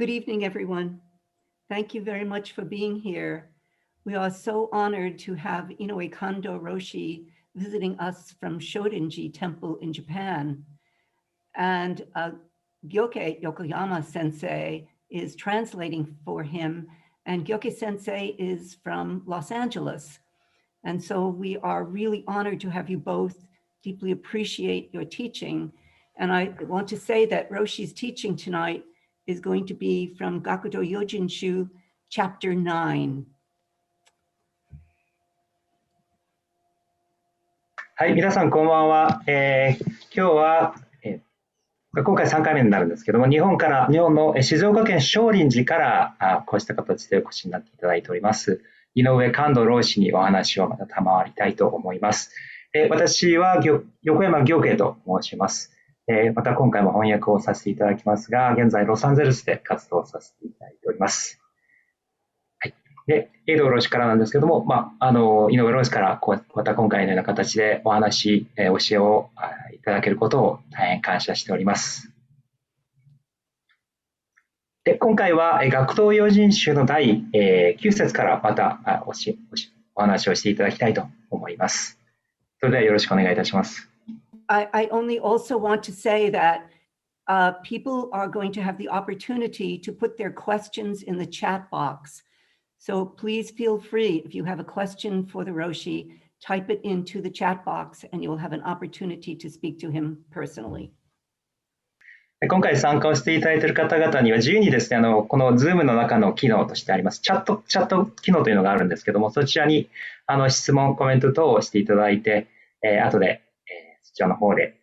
Good evening, everyone. Thank you very much for being here. We are so honored to have Inoue Kando Roshi visiting us from Shorinji Temple in Japan. And Gyoke Yokoyama Sensei is translating for him, and Gyoke Sensei is from Los Angeles. And so we are really honored to have you both, deeply appreciate your teaching. And I want to say that Roshi's teaching tonight is going to be from Gakudō Yōjinshū, chapter 9. はい、皆さんこんばんは。今日は、今回3回目になるんですけども、日本の静岡県少林寺からこうした形でお越しになっていただいております。井上寛道老師にお話をまた賜りたいと思います。私は横山行慶と申します。また今回も翻訳をさせていただきますが、現在ロサンゼルスで活動させていただいております。はい、で、江戸老師からなんですけども、井上老師からまた今回のような形でお話、教えをいただけることを大変感謝しております。で、今回は学童用人集の第9節からまたお話をしていただきたいと思います。それではよろしくお願いいたします。I only also want to say that people are going to have the opportunity to put their questions in the chat box. So please feel free, if you have a question for the Roshi, type it into the chat box and you'll have an opportunity to speak to him personally. 今回参加をしていただいている方々には自由にですね、この Zoom の中の機能としてありますチャット機能というのがあるんですけども、そちらに質問、コメント等をしていただいて、後でそちらの方で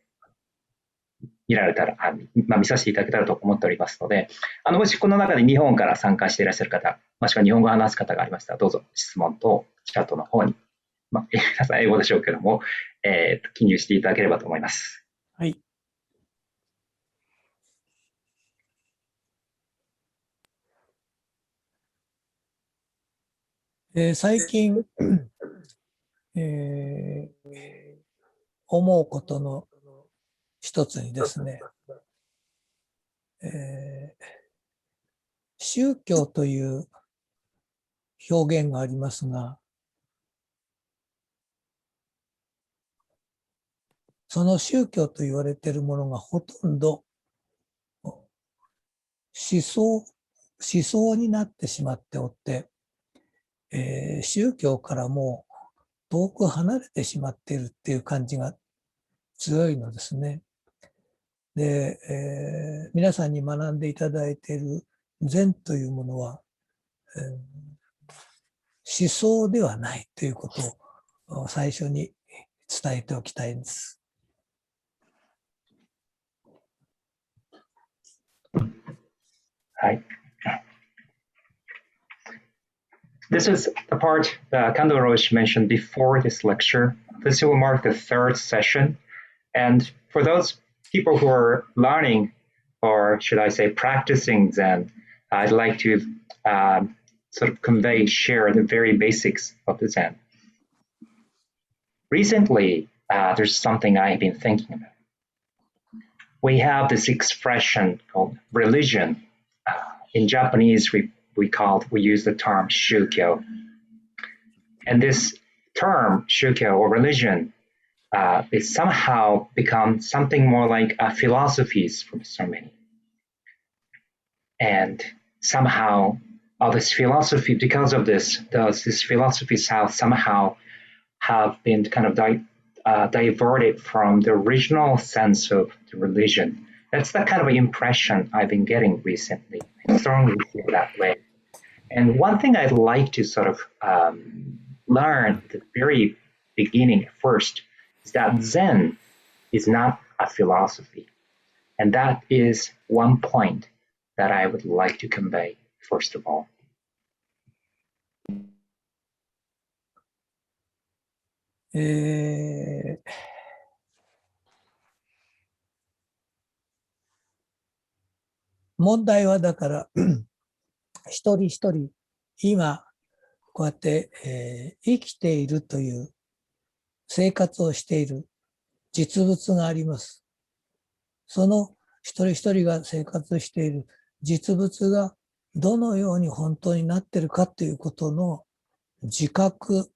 見られたら、見させていただけたらと思っておりますので、もしこの中で日本から参加していらっしゃる方、もしくは日本語を話す方がありましたら、どうぞ質問とチャットの方に、皆さん英語でしょうけども、記入していただければと思います。はい。最近、思うことの一つにですね、宗教という表現がありますが、その宗教と言われているものがほとんど思想になってしまっておって、宗教からもう遠く離れてしまっているっていう感じが強いのですね。で、皆さんに学んでいただいている禅というものは、思想ではないということを最初に伝えておきたいんです。はい。This is the part that Kando Roshi mentioned before this lecture. This will mark the third session. And for those people who are learning, or should I say practicing Zen, I'd like to sort of share the very basics of the Zen. Recently, there's something I've been thinking about. We have this expression called religion. In Japanese, we use the term shūkyō. And this term, shūkyō or religion, it's somehow become something more like philosophies from so many. And somehow, this philosophy, because of this philosophies somehow have been kind of diverted from the original sense of the religion. That's the kind of impression I've been getting recently. I strongly feel that way. And one thing I'd like to sort of learn at the very beginning first is that Zen is not a philosophy. And that is one point that I would like to convey, first of all. 問題はだから一人一人今こうやって、生きているという生活をしている実物があります。その一人一人が生活している実物がどのように本当になっているかということの自覚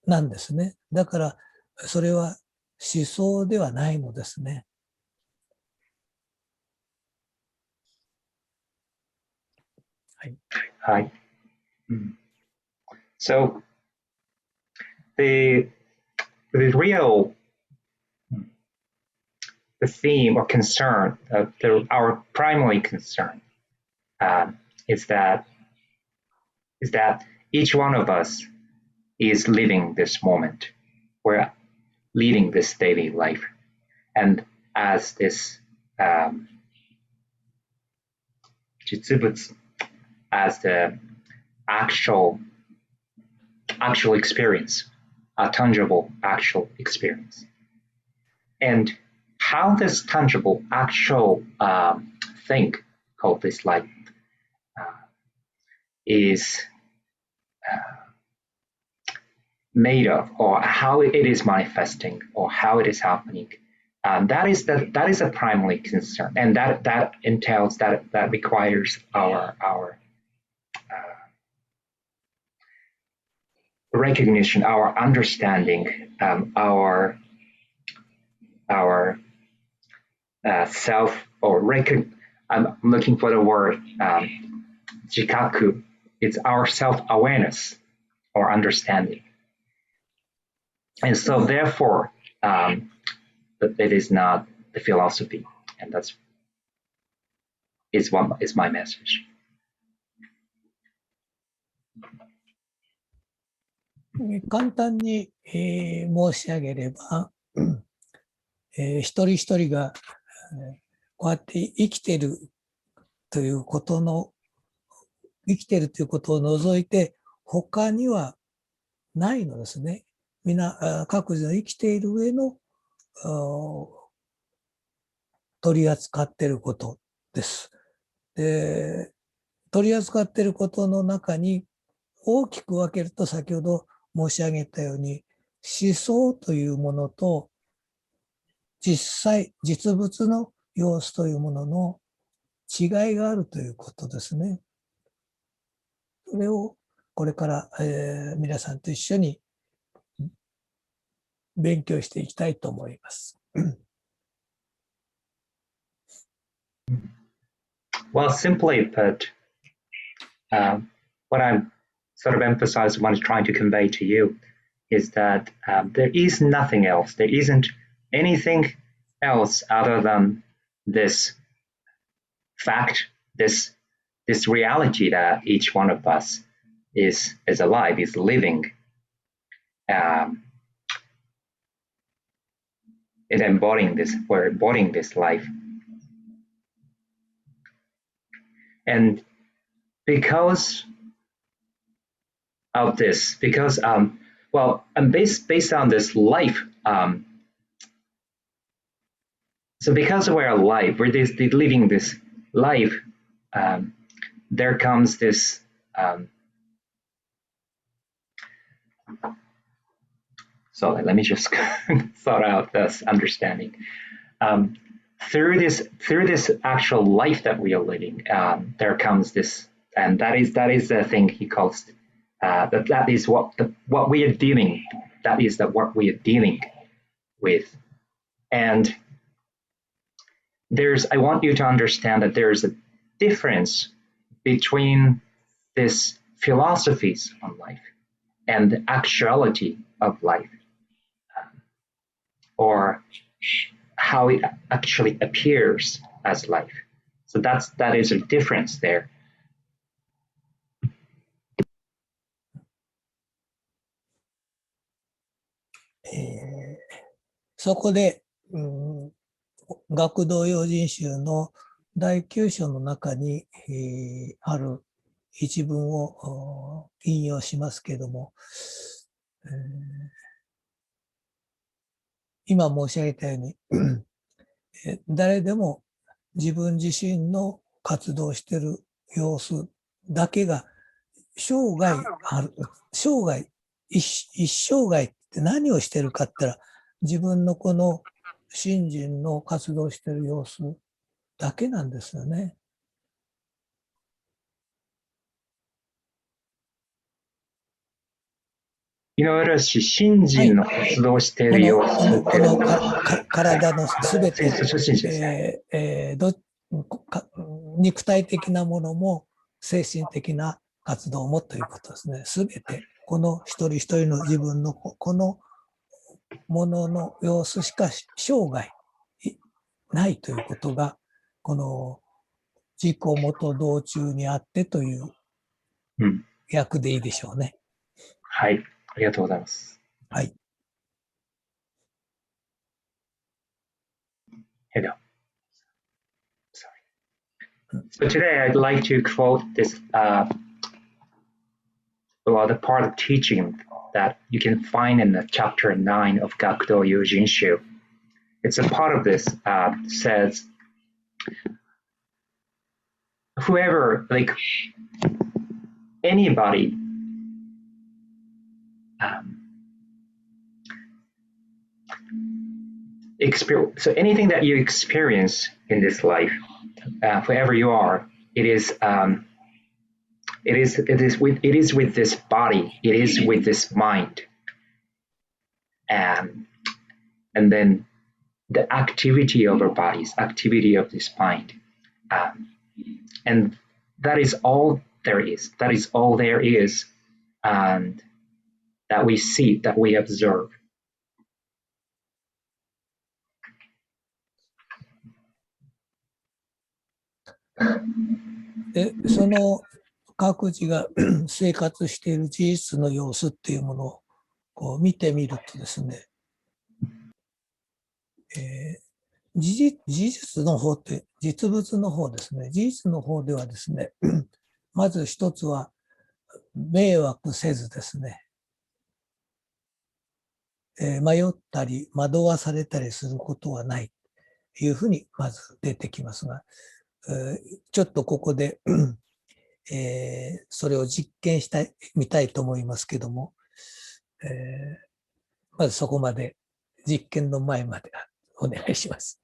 なんですね。だから、それは思想ではないのですね。はい。はい。So, the real the theme or concern, our primary concern, is that each one of us is living this moment. We're leading this daily life, and as this 実物, as the actual experience, a tangible actual experience, and how this tangible actual thing called this life is made of, or how it is manifesting, or how it is happening. That is a primary concern, and that entails that requires our recognition, our understanding, our self, or I'm looking for the word jikaku. It's our self-awareness or understanding. And so therefore, it is not the philosophy, and that's is my message. 簡単に、申し上げれば、一人一人が、こうやって生きているということを除いて、他にはないのですね。皆、各自の生きている上の取り扱っていることです。で、取り扱っていることの中に大きく分けると、先ほど申し上げたように、思想というものと実物の様子というものの違いがあるということですね。それをこれから、皆さんと一緒に勉強していきたいと思います。Well, simply put, what I'm sort of emphasizing, what I'm trying to convey to you, is that there is nothing else. There isn't anything else other than this fact, this reality that each one of us is alive, is living, and embodying this. We're embodying this life, and because of this, because based on this life, so because we're alive, we're living this life, there comes this so let me just sort out this understanding. Through this actual life that we are living, there comes this, and that is the thing he calls that is what we are dealing. That is what we are dealing with, and I want you to understand that there's a difference between these philosophies on life and the actuality of life, or how it actually appears as life. So that is a difference there. そこで、学童用人集の第9章の中に、ある一文を引用しますけれども、今申し上げたように誰でも自分自身の活動している様子だけが生涯ある。一生涯って何をしてるかって言ったら、自分のこの信心の活動している様子だけなんですよね。井上陽氏、新人の活動をしている様子この体のすべて、初心者です。肉体的なものも精神的な活動もということですね。すべて、この一人一人の自分のこのものの様子しか生涯ないということが、この自己元道中にあってという訳でいいでしょうね。はい、ありがとうございます。はい。Hello. So today I'd like to quote this, the part of teaching that you can find in the chapter 9 of Gakudō Yōjinshū. It's a part of this says, whoever, like anybody, so anything that you experience in this life, wherever you are, it is with this body, it is with this mind, and then the activity of our bodies, activity of this mind, and that is all there is. That is all there is, and that we see, that we observe. で、その各自が生活している事実の様子っていうものをこう見てみるとですね、事実の方って実物の方ですね。事実の方ではですね、まず一つは迷惑せずですね、迷ったり惑わされたりすることはないというふうにまず出てきますが、ちょっとここでそれを実験みたいと思いますけども、まずそこまで実験の前までお願いします。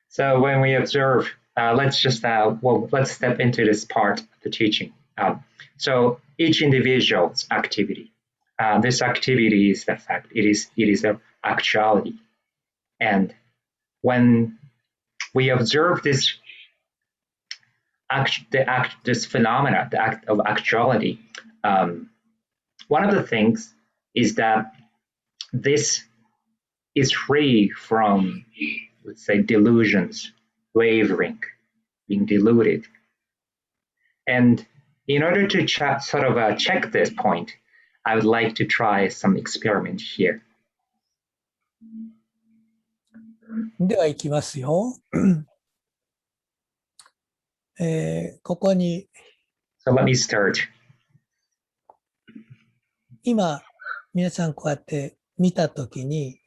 So when we observe, let's step into this part of the teaching. So each individual's activity, this activity is the fact. It is the actuality, and when we observe this phenomena, the act of actuality, one of the things is that this is free from, let's say, delusions, wavering, being deluded. And in order to check this point, I would like to try some experiment here. では行きますよ。ここに So let me start. 今皆さんこうやって見たときに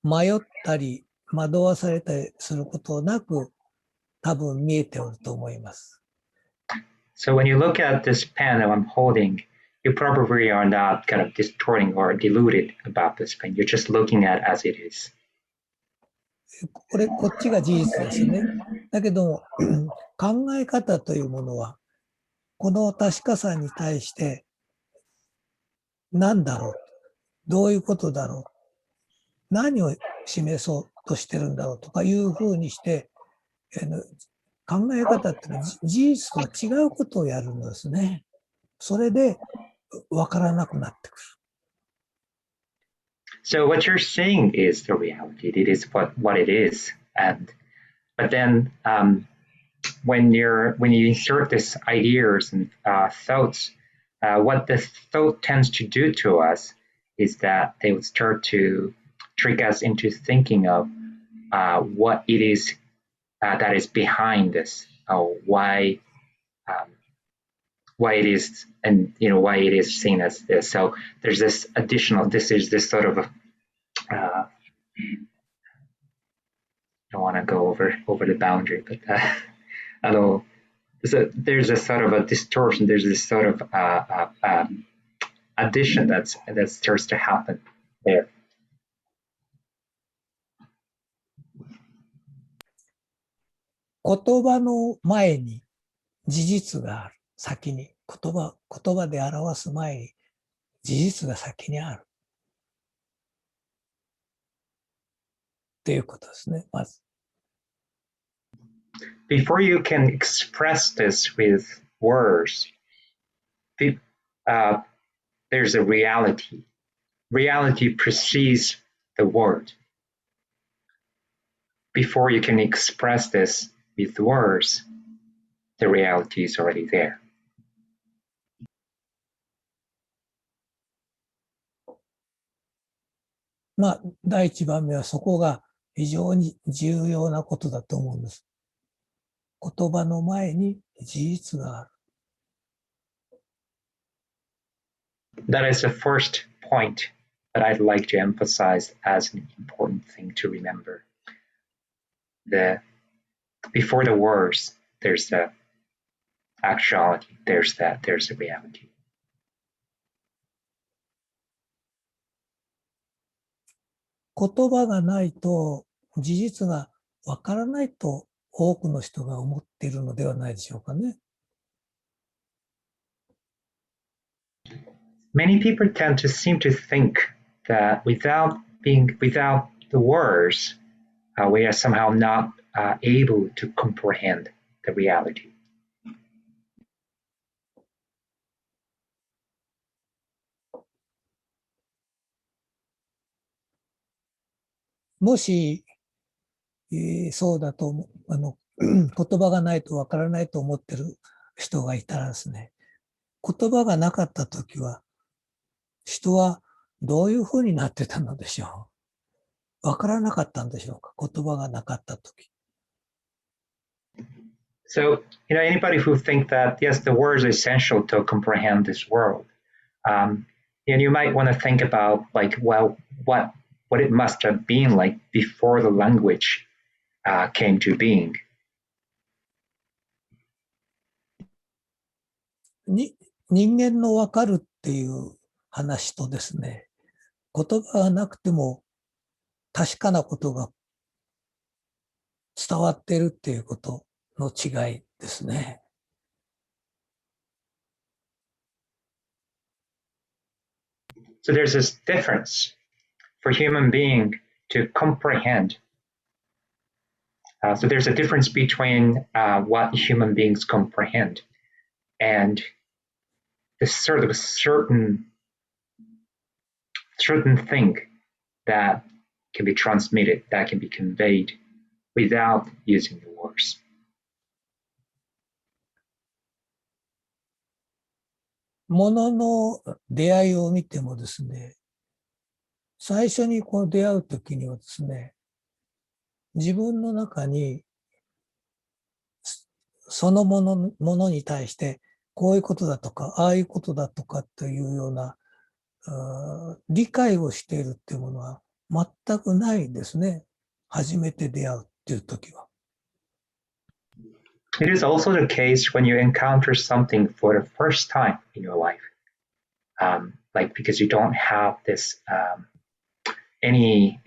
迷ったり惑わされたりすることなく多分見えておると思います。So when you look at this pen that I'm holding, you probably are not kind of distorting or deluded about this pen. You're just looking at it as it is. こっちが事実ですね。だけど考え方というものはこの確かさに対して何だろう、どういうことだろう、何を示そうとしてるんだろうとかいうふうにして考え方っていうのは事実とは違うことをやるんですね。それで分からなくなってくる。So what you're seeing is the reality. It is what it is. But then when you insert these ideas and thoughts, what the thought tends to do to us is that they would start to trick us into thinking of what it is that is behind this, why it is, and why it is seen as this. So there's this additional. This is this sort of. I don't want to go over the boundary, but there's a sort of a distortion. There's this sort of addition that starts to happen there. 言葉の前に事実がある。先に、言葉で表す前に事実が先にある。っていうことですね、まず。Before you can express this with words, there's a reality. Reality precedes the word. Before you can express this with words, the reality is already there. まあ、第一番目はそこが非常に重要なことだと思うんです。言葉の前に事実がある。That is the first point that I'd like to emphasize as an important thing to remember. Before the words, there's the actuality, there's the reality. 言葉がないと事実がわからないと多くの人が思っているのではないでしょうかね。Many people tend to seem to think that without the words, we are somehow not able to comprehend the reality. もし、そうだと思う、言葉がないとわからないと思ってる人がいたらですね、言葉がなかったときは、人はどういうふうになってたのでしょう。わからなかったんでしょうか、言葉がなかったとき。So, anybody who think that, yes, the words are essential to comprehend this world, and you might want to think about, like, well, what it must have been like before the language came to being. 人間のわかるっていう話とですね、言葉がなくても確かなことが伝わっているっていうことの違いですね。So there's this difference for human being to comprehend. So there's a difference between what human beings comprehend and this sort of a certain thing that can be transmitted, that can be conveyed without using the words. ものの出会いを見てもですね、最初にこう出会うときにはですね、自分の中にそのものに対してこういうことだとか、ああいうことだとかというような理解をしているっていうものは全くないですね。初めて出会うっていうときは。It is also the case when you encounter something for the first time in your life, like because you don't have this any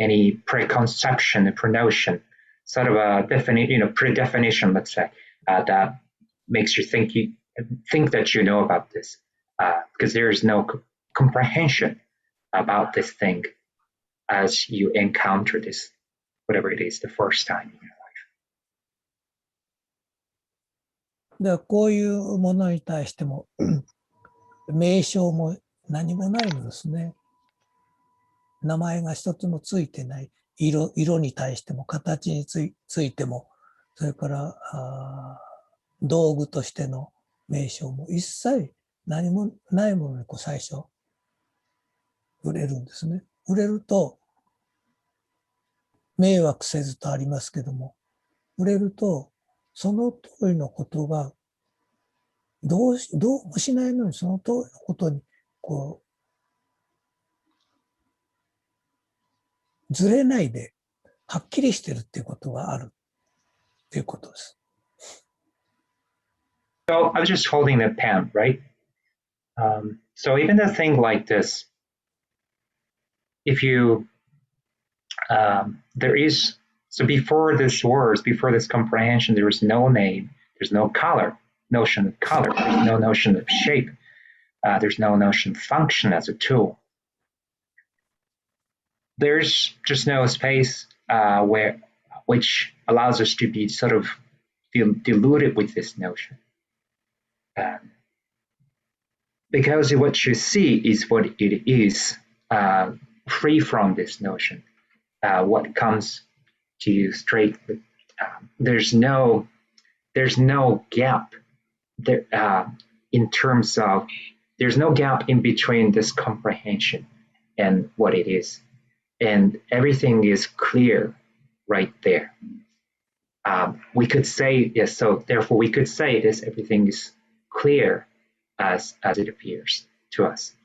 preconception, prenotion, sort of a predefinition, let's say, that makes you think that you know about this, because there is no comprehension about this thing as you encounter this, whatever it is, the first time in your life. だからこういうものに対しても名称も何もないのですね。名前が一つもついてない。色に対しても形についても、それから道具としての名称も一切何もないものに最初触れるんですね。触れると迷惑せずとありますけども、触れるとその通りのことがどうもしないのにその通りのことにずれないではっきりしてるっていうことがあるっていうことです。So I was just holding the pen, right? So even a thing like this, if you so before this words, before this comprehension, there was no name, there's no color, notion of color. There's no notion of shape. There's no notion of function as a tool. There's just no space which allows us to be sort of diluted with this notion. Because what you see is what it is, free from this notion. What comes to you straight. There's no gap there in terms of, there's no gap in between this comprehension and what it is, and everything is clear right there. We could say yes, so therefore we could say this, everything is clear as it appears to us.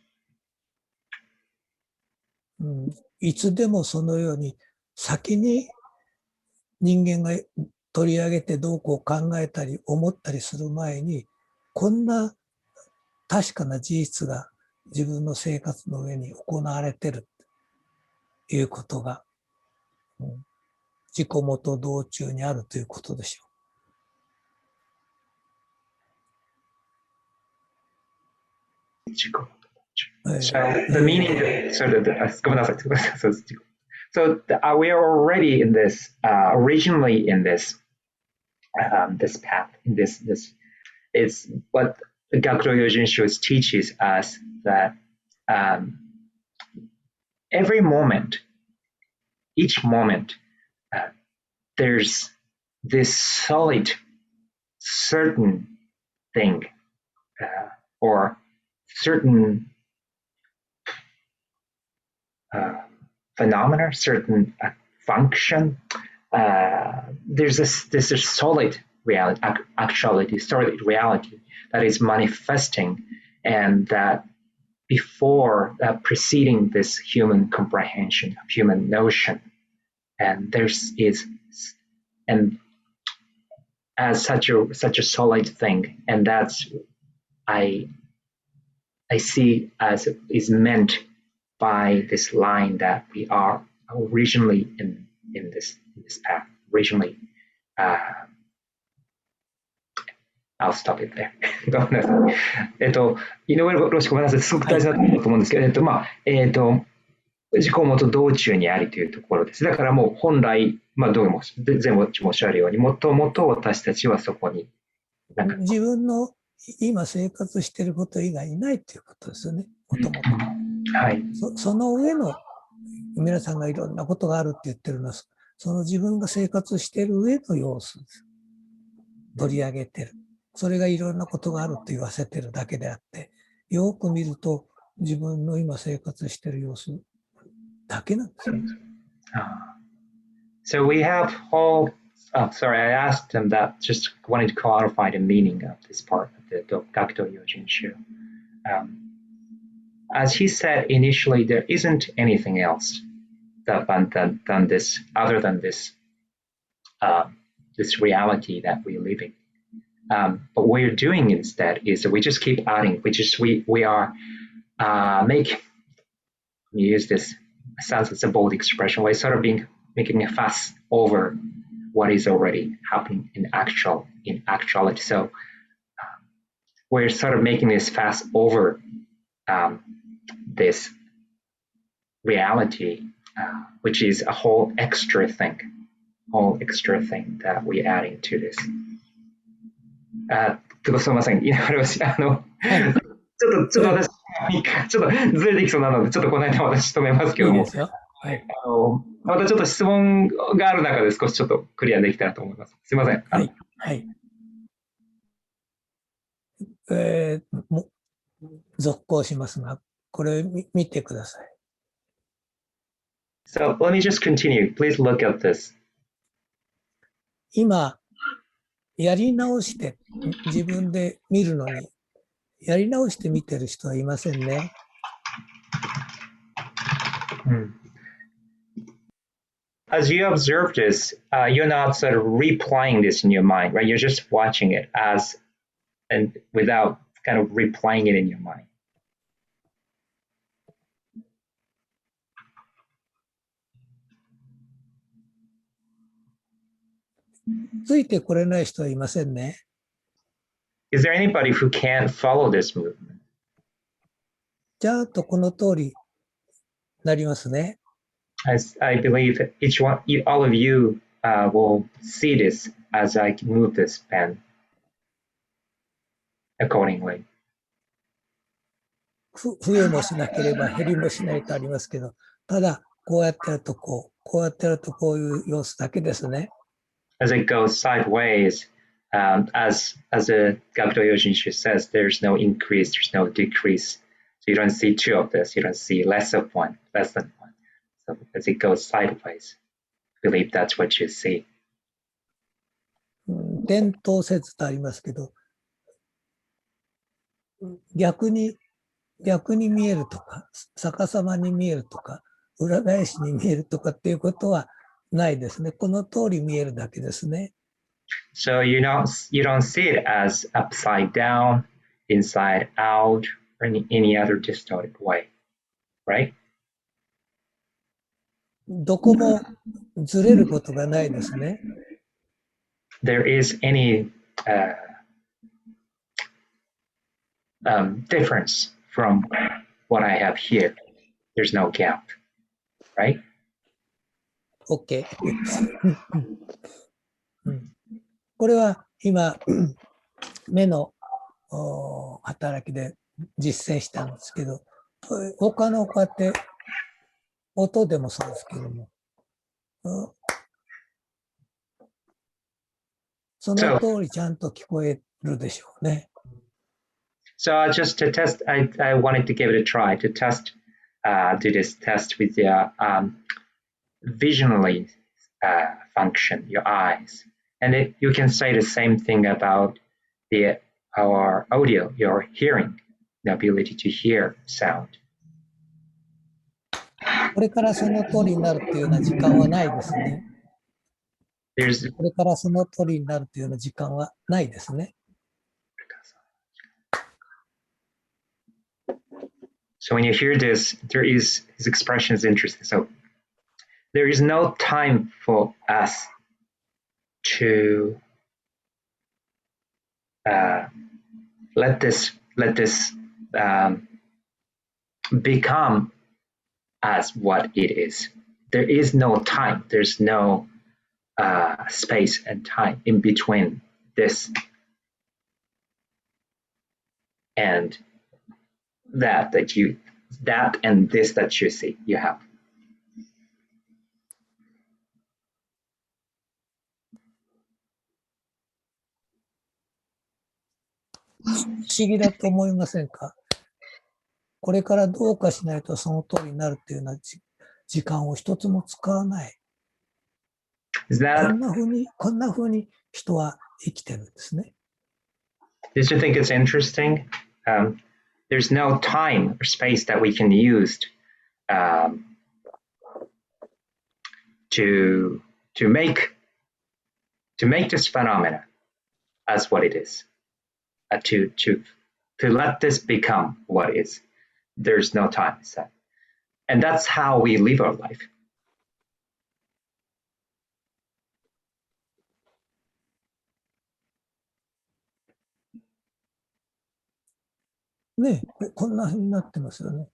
いつでもそのように先に人間が取り上げてどうこう考えたり思ったりする前に、こんな確かな事実が自分の生活の上に行われているということが、自己元道中にあるということでしょう。So the meaning, so we are already in this, originally in this path, in this it's what the Gakudō Yōjinshū teaches us, that every moment, each moment, there's this solid, certain thing, or certain phenomena, certain function. There's this solid reality, actuality, solid reality that is manifesting, and that before preceding this human comprehension, human notion, and and as such a solid thing, and that's I see as is meant by this line that we are originally in this path. Originally, I'll stop it there. ごめんなさい。井上ロシ、ごめんなさい。すごく大事なと思うんですけど、自己元道中にありというところです。だからもう本来、どうも前もおっしゃるように、もともと私たちはそこに自分の今生活していること以外にないということですよね、もともと。はい。その上の皆さんがいろんなことがあるって言ってるのは、その自分が生活している上の様子です。取り上げてる。それがいろんなことがあると言わせてるだけであって、よく見ると自分の今生活している様子だけなんですよね。So we have all, sorry, I asked him that, just wanted to clarify the meaning of this part of the Gakudō Yōjinshū. As he said initially, there isn't anything else than this, other than this, this reality that we're living. But what we're doing instead is we just keep adding, we are use this sounds it's a bold expression. We're sort of making a fuss over what is already happening in actuality. So we're sort of making this fuss over this reality, which is a whole extra thing that we're adding to this. すみません、ちょっと私、ちょっとずれてきそうなので、ちょっとこの間私止めますけども、はい、またちょっと質問がある中で少しちょっとクリアできたらと思います。すみません。はい。はい。続行しますが、これ見てください。So let me just continue. Please look at this. 今、やり直して自分で見るのに、やり直して見てる人はいませんね。As you observe this, you're not sort of replaying this in your mind, right? You're just watching it and without kind of replaying it in your mind. ついてこれない人はいませんね。Is there anybody who can't follow this movement? じゃあとこの通りなりますね。As I believe each one, all of you will see this as I move this pen accordingly. 増えもしなければ減りもしないとありますけど、ただこうやってやるとこう、こうやってやるとこういう様子だけですね。As it goes sideways, as the Gakudō Yōjinshū says, there's no increase, there's no decrease. So you don't see two of this, you don't see less of one, less than one. So as it goes sideways, I believe that's what you see. 伝統説とありますけど、逆に見えるとか、逆さまに見えるとか、裏返しに見えるとかっていうことはないですね。この通り見えるだけですね。So you don't see it as upside down, inside out, or any other distorted way, right? どこもずれることがないですね。There is any difference from what I have here. There's no gap, right? OK これは今目の働きで実践したんですけど、他のこうやって音でもそうですけども、その通りちゃんと聞こえるでしょうね。So just to test, I wanted to give it a try to test, do this test with the visually function, your eyes. And you can say the same thing about our audio, your hearing, the ability to hear sound. これからその通りになるっていうような時間はないですね。これからその通りになるというような時間はないですね。So when you hear this, his expression is interesting. So there is no time for us to let this become as what it is. There is no time. There's no space and time in between this and that and this that you see, you have. 不思議だと思いませんか？これからどうかしないとその通りになるっていうような時間を一つも使わない。こんな風に人は生きてるんですね。Did you think it's interesting? There's no time or space that we can use to make this phenomena as what it is. To let this become what it is. There's no time set. And that's how we live our life. ねえ、こんな風になってますよね。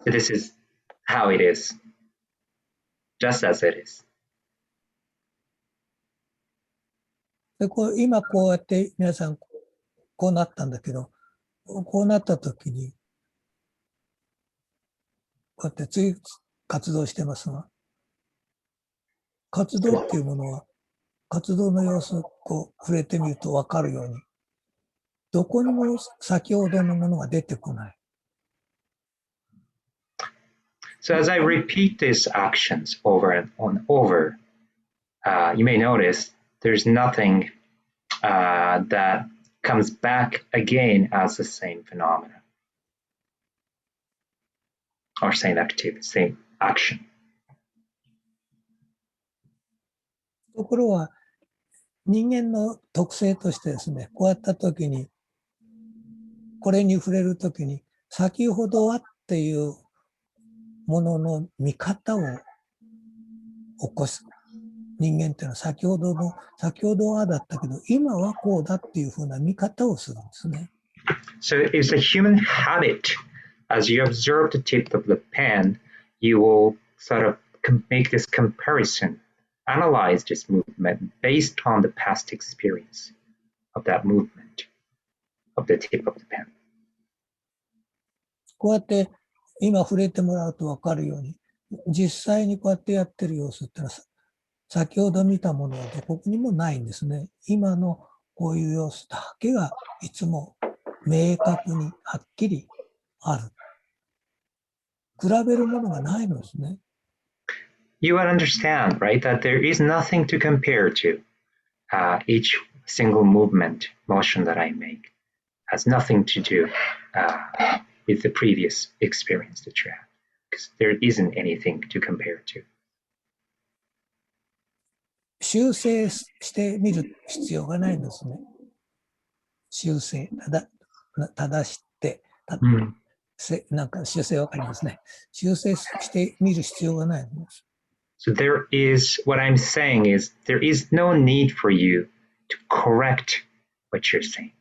This is how it is. Just as it is. で今こうやって皆さんこうなったんだけど、こうなった時にこうやって次活動してますが、活動っていうものは活動の様子をこう触れてみると分かるように、どこにも先ほどのものが出てこない。So as I repeat these actions over and over, you may notice there's nothing that comes back again as the same phenomena or same activity, same action. ところは人間の特性としてですね、こうやった時に、これに触れる時に、先ほどはっていうものの見方を起こす。人間っていうのは先ほどはだったけど、今はこうだっていうふうな見方をするんですね。So it's a human habit. As you observe the tip of the pen, you will sort of make this comparison, analyze this movement based on the past experience of that movement of the tip of the pen. こうやって今触れてもらうと分かるように、実際にこうやってやってる様子っていうのは、先ほど見たものはどこにもないんですね。今のこういう様子だけがいつも明確にはっきりある。比べるものがないのですね。You will understand, right, that there is nothing to compare to. Each single motion that I make has nothing to do with the previous experience that you have, because there isn't anything to compare to. 修正してみる必要がないんですね。修正、正して、なんか修正わかりますね。修正してみる必要がないんです。So what I'm saying is, there is no need for you to correct what you're saying.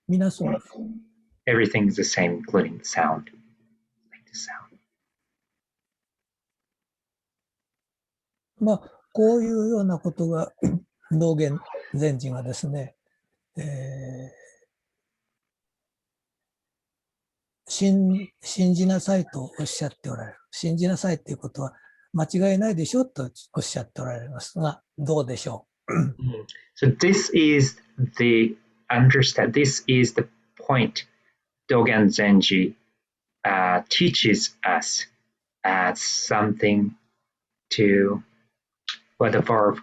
皆そうです。Everything is the same, including the sound. Like the sound. まあ、こういうようなことが、道元禅師がですね、信じなさいとおっしゃっておられる。信じなさいということは間違いないでしょとおっしゃっておられますが、どうでしょう。So this is the point Dōgen Zenji teaches us as something to what the verb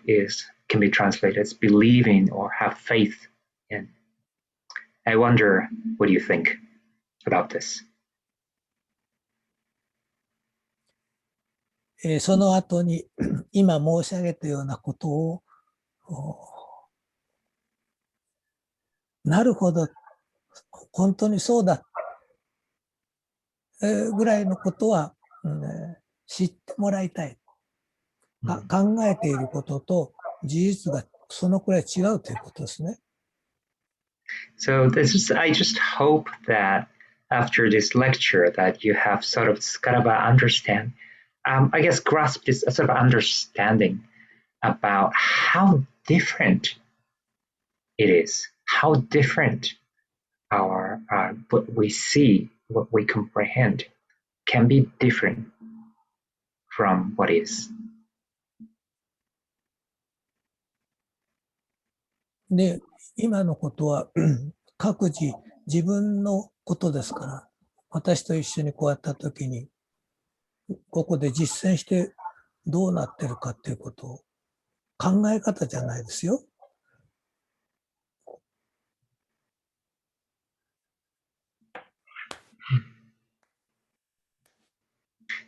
can be translated as believing or have faith in. I wonder, what do you think about this? その後に今申し上げたようなことをなるほど本当にそうだぐらいのことは知ってもらいたい。考えていることと事実がそのくらい違うということですね。So I just hope that after this lecture that you have sort of understand, I guess grasp this sort of understanding about how different it is, how different what we see, what we comprehend can be different from what is. で、今のことは各自自分のことですから、私と一緒にこうやったときに、ここで実践してどうなってるかっていうことを考え方じゃないですよ。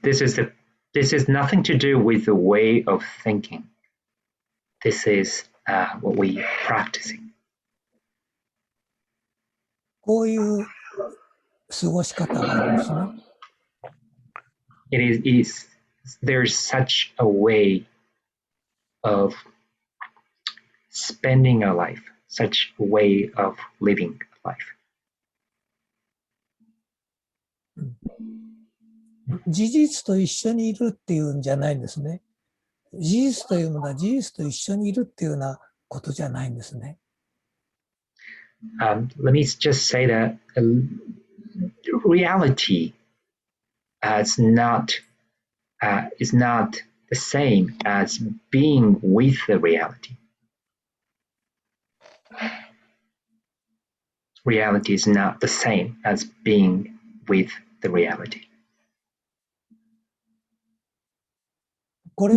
This is nothing to do with the way of thinking. This is what we practicing. こういう過ごし方があるんですね。There's such a way of spending a life, such a way of living a life. 事実と一緒にいるっていうんじゃないんですね。事実というものは事実と一緒にいるっていうようなことじゃないんですね。Let me just say that reality is not the same as being with the reality. Reality is not the same as being with the reality. こ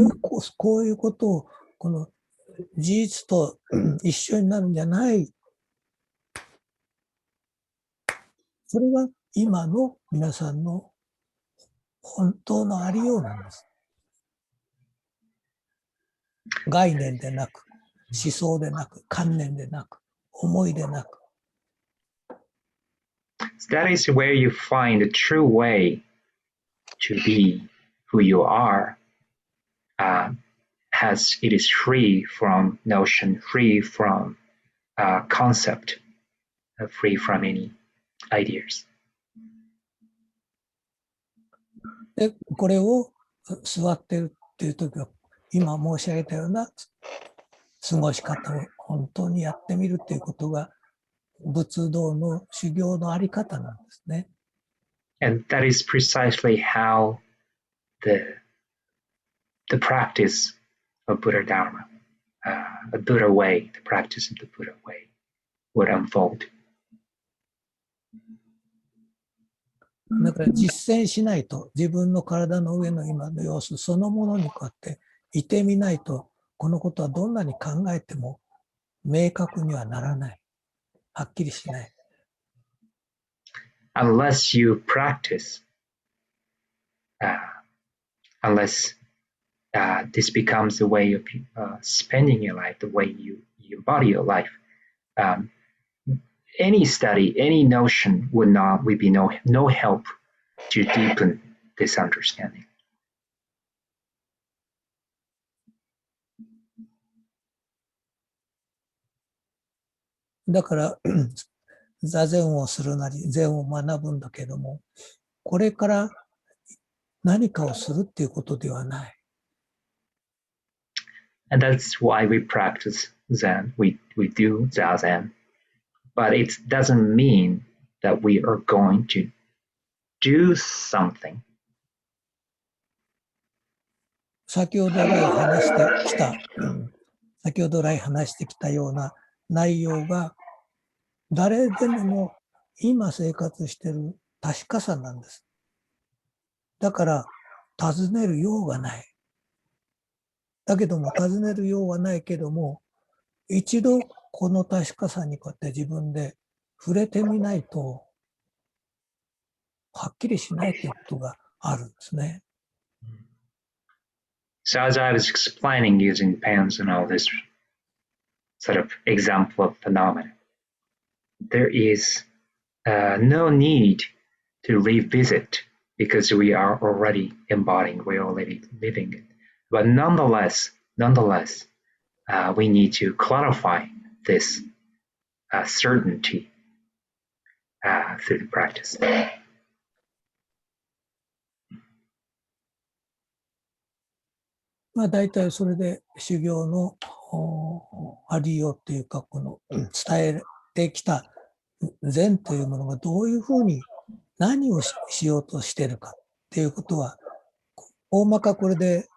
ういうことをこの事実と一緒になるんじゃない。それが今の皆さんの本当のありようなんです。概念でなく、思想でなく、観念でなく、思いでなく。That is where you find the true way to be who you are it is free from notion, free from concept, free from any ideas. で、これを座ってるっていう時は、今申し上げたような過ごし方を本当にやってみるっていうことが、仏道の修行のあり方なんですね。And that is precisely how the practice of Buddha Dharma, the Buddha way, the practice of the Buddha way would unfold. だから実践しないと、自分の体の上の今の様子そのものにこうやっていてみないと、このことはどんなに考えても明確にはならない。はっきりしない。Unless you practice, unless this becomes the way of spending your life, the way you embody your life, any study, any notion would be no help to deepen this understanding. だから座禅をするなり禅を学ぶんだけども、これから何かをするっていうことではない。And that's why we practice Zen. We do Zazen. But it doesn't mean that we are going to do something. 先ほど来話してきたような内容が誰でもの今生活している確かさなんです。だから尋ねる用がない。だけども尋ねる用はないけども、一度この確かさにこうやって自分で触れてみないとはっきりしないということがあるんですね。So as I was explaining using pens and all this sort of example of phenomena, there is no need to revisit because we are already embodying, we're already living it. But nonetheless, we need to clarify this certainty through the practice. まあ大体それで修行のありようというか、この伝えてきた禅というものがどういうふうに何を しようとしているかっていうことは、大まかこれで、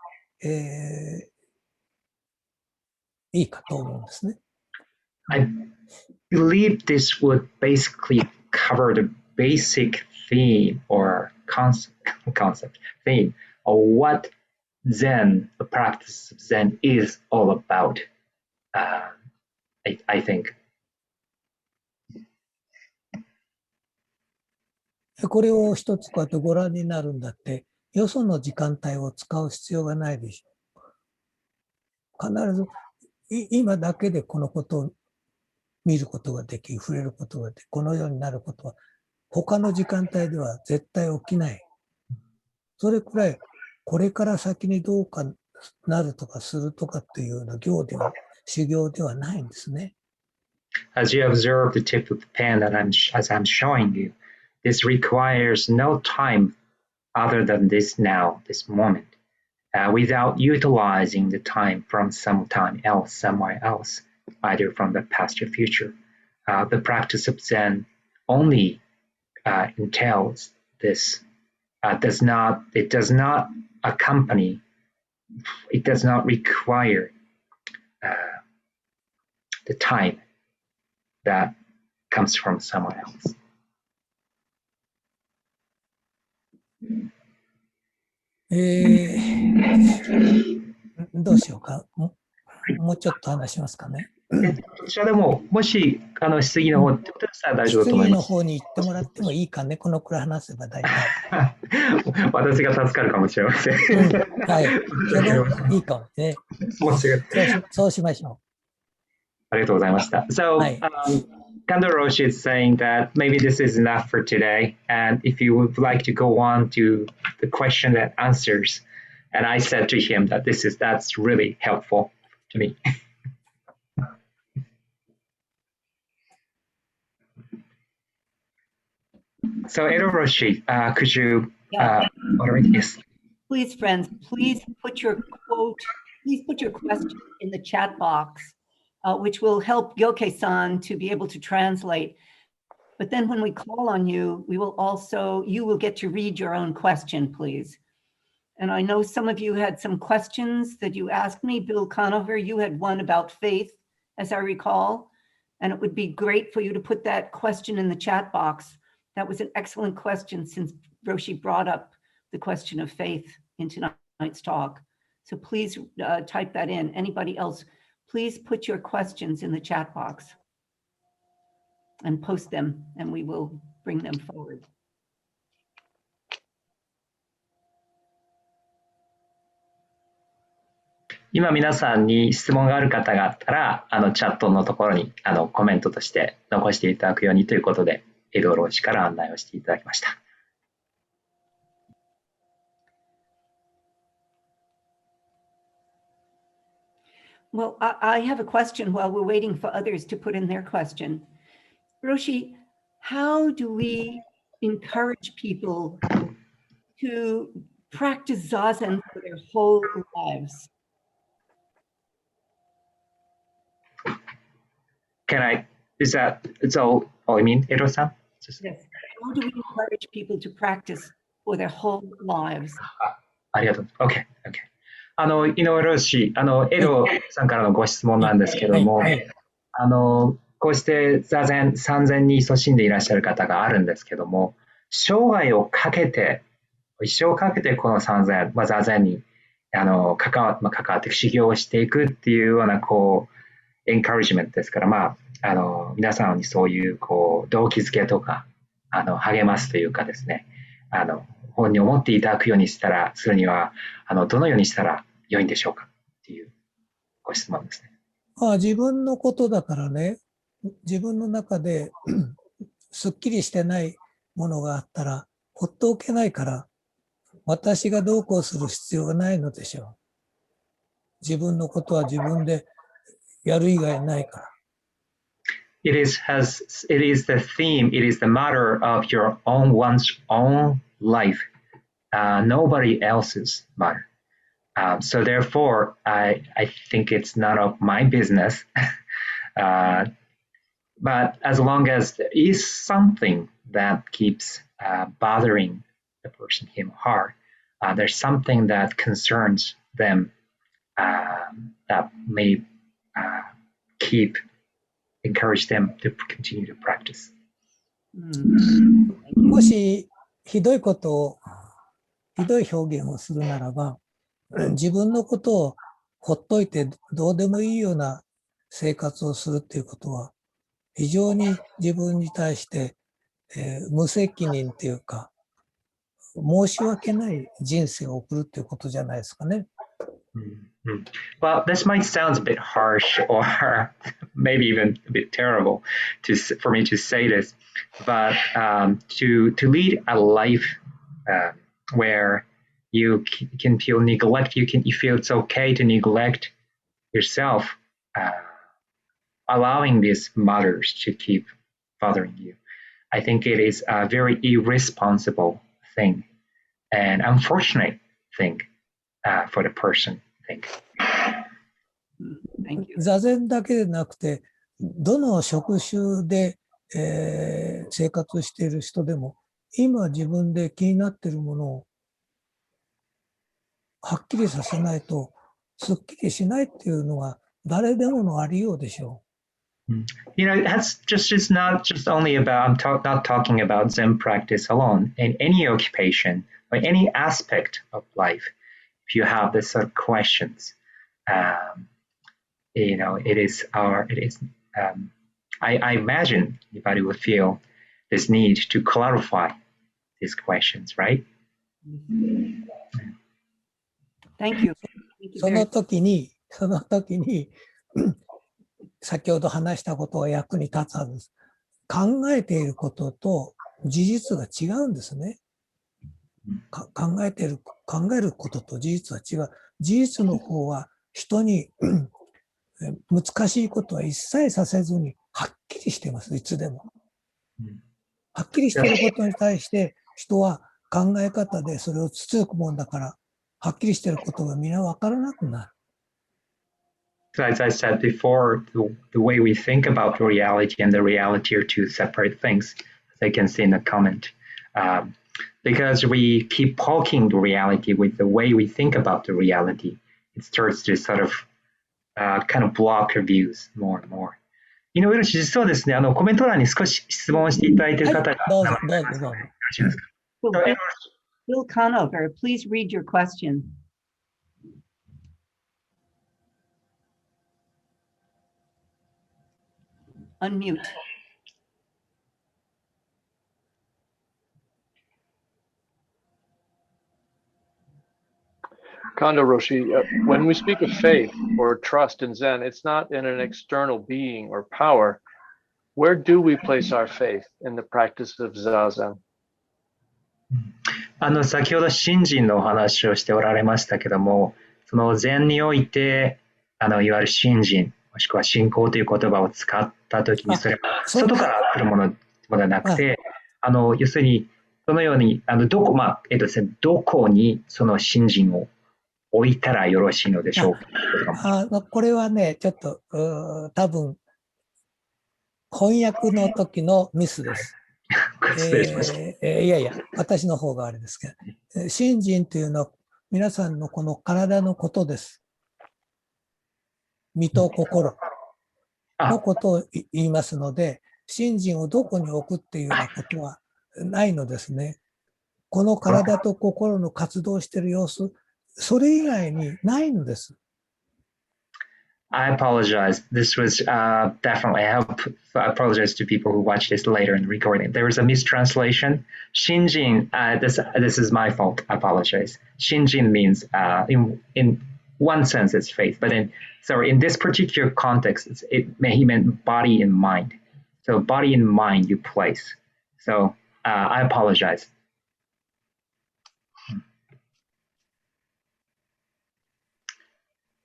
いいかと思うんですね。I believe this would basically cover the basic theme or concept theme of what Zen, the practice of Zen, is all about. I think. これを一つこうやってご覧になるんだって、よその時間帯を使う必要がないでしょう。必ず今だけでこのことを見ることができ、触れることができ、このようになることは他の時間帯では絶対起きない。それくらいこれから先にどうかなるとかするとかっていうような修行ではないんですね。As you observe the tip of the pen as I'm showing you, this requires no time other than this now, this moment, without utilizing the time from sometime else, somewhere else, either from the past or future. The practice of Zen only entails this. It does not accompany, it does not require the time that comes from someone else. どうしようか。もうちょっと話しますかね。こちらでも、もし質疑の方ってことでしたら大丈夫だと思います。質疑の方に行ってもらってもいいかね。このくらい話せば大体。私が助かるかもしれません。はい。それいいかもね。そうしましょう。ありがとうございました。So, Kando Roshi is saying that maybe this is enough for today. And if you would like to go on to the question and answers, And I said to him that that's really helpful to me. So Inoue Roshi, could you yes. Please, friends, please put your question in the chat box, which will help Gyoke-san to be able to translate. But then when we call on you, you will get to read your own question, please. And I know some of you had some questions that you asked me. Bill Conover, you had one about faith, as I recall. And it would be great for you to put that question in the chat box. That was an excellent question since Roshi brought up the question of faith in tonight's talk. So please type that in. Anybody else, please put your questions in the chat box and post them, and we will bring them forward. 今皆さんに質問がある方があったら、チャットのところにコメントとして残していただくようにということで、エドロー氏から案内をしていただきました。Well, I have a question while we're waiting for others to put in their question. Roshi, how do we encourage people to practice Zazen for their whole lives? It's all you mean, Edo-san? Yes. How do we encourage people to practice for thear whole lives? ありがとう。OK。井上ロシ、エドさんからのご質問なんですけども、こうして座禅、参禅に勤しんでいらっしゃる方があるんですけども、生涯をかけて、一生かけてこの参禅、座禅に関わって修行をしていくっていうような、エンカレッジメントですから、皆さんにそういう、動機づけとか、励ますというかですね、本に思っていただくようにするには、どのようにしたら良いんでしょうかっていうご質問ですね。自分のことだからね、自分の中ですっきりしてないものがあったら、ほっとけないから、私がどうこうする必要がないのでしょう。自分のことは自分でやる以外ないから。It is the theme, it is the matter of one's own life, nobody else's matter. So therefore, I think it's none of my business. But as long as there is something that keeps bothering the person, him or her, there's something that concerns them that may encourage them to continue to practice. もしひどい表現をするならば、自分のことをほっといてどうでもいいような生活をするっていうことは、非常に自分に対して、無責任っていうか、申し訳ない人生を送るっていうことじゃないですかね。Well, this might sound a bit harsh or maybe even a bit terrible for me to say this, but to lead a life where you can feel neglect, you feel it's okay to neglect yourself, allowing these matters to keep bothering you. I think it is a very irresponsible thing and unfortunate thing for the person.座禅だけでなくて、どの職種で、生活している人でも、今自分で気になっているものをはっきりさせないと、すっきりしないっていうのが誰でものありようでしょう。You know, it's not just only about, I'm not talking about Zen practice alone. In any occupation or any aspect of life, if you have this sort of questions, you know, I imagine anybody would feel this need to clarify these questions, right? Thank you. その時に先ほど話したことが役に立つはずです。考えていることと事実が違うんですね。考えることと事実は違う。事実の方は人に難しいことは一切させずにはっきりしています。いつでも。はっきりしていることに対して人は考え方でそれをつつくもんだから、はっきりしていることがみんな分からなくなる。So as I said before, the way we think about reality and the reality are two separate things, as I can see in the comment. Because we keep poking the reality with the way we think about the reality, it starts to sort of kind of block our views more and more. 井上氏、実はですね、コメント欄に少し質問していただいている方が、どうぞ。So Bill Conover, please read your question. Unmute. Kando Roshi, when we speak of faith or trust in Zen, it's not in an external being or power. Where do we place our faith in the practice of Zazen? 先ほど信心のお話をしておられましたけども、その禅において、いわゆる信心、もしくは信仰という言葉を使ったときに、それは外から来るものではなくて、要するに、そのように、どこにその信心を置いたらよろしいのでしょうか。これはね、ちょっと、多分、翻訳の時のミスです。いやいや、私の方があれですけど、信心というのは皆さんのこの体のことです。身と心のことを言いますので、信心をどこに置くっていうようなことはないのですね。この体と心の活動している様子、それ以外にないのです。I apologize. This was definitely, I apologize to people who watch this later in the recording. There was a mistranslation. Shinjin, this is my fault. I apologize. Shinjin means, in one sense, it's faith, but in this particular context, he meant body and mind. So body and mind you place. So I apologize.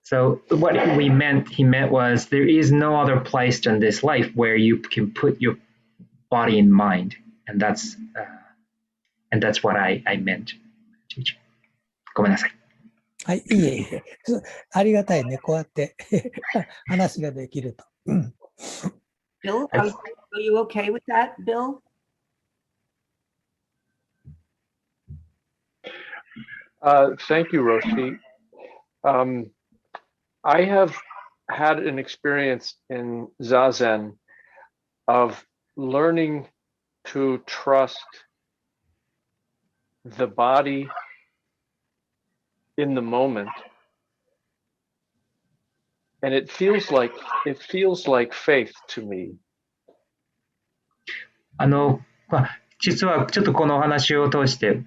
So what he meant was there is no other place in this life where you can put your body and mind, and that's what I meant. ごめんなさい。はい、いえいえ。ありがたいね、こうやって話ができると。Bill, are you okay with that, Bill? Thank you, Roshi. I have had an experience in Zazen of learning to trust the body in the moment. And it feels like faith to me. 実はちょっとこのお話を通して、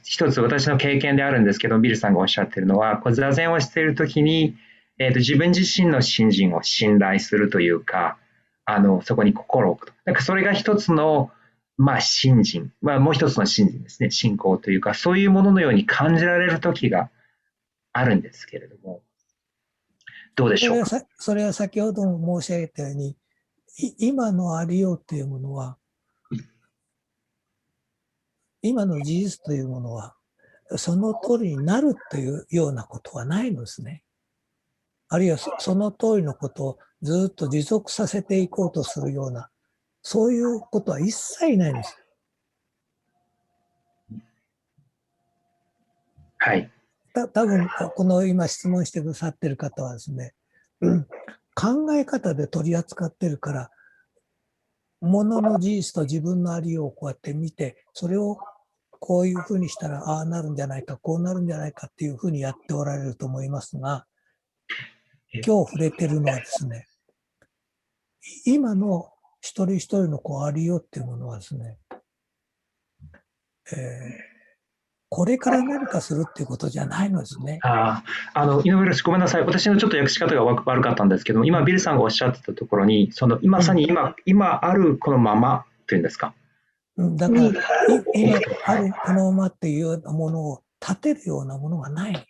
一つ私の経験であるんですけど、ビルさんがおっしゃっているのは、座禅をしているときに、自分自身の信心を信頼するというか、そこに心を置くと。なんかそれが一つの、信心、もう一つの信心ですね、信仰というか、そういうもののように感じられるときがあるんですけれども、どうでしょうか。それは先ほども申し上げたように、今のありようというものは、今の事実というものは、その通りになるというようなことはないのですね。あるいはその通りのことをずっと持続させていこうとするような、そういうことは一切ないんです。はい。多分この今質問してくださっている方はですね、考え方で取り扱ってるから、ものの事実と自分のありようをこうやって見て、それをこういうふうにしたらああなるんじゃないか、こうなるんじゃないかっていうふうにやっておられると思いますが、今日触れてるのはですね、今の一人一人のありようっていうものはですね、これから何かするっていうことじゃないのですね。井上氏、ごめんなさい。私のちょっと訳し方が悪かったんですけど、今、ビルさんがおっしゃってたところに、まさに今あるこのままというんですか。だから、今あるこのままっていうようなものを立てるようなものがない。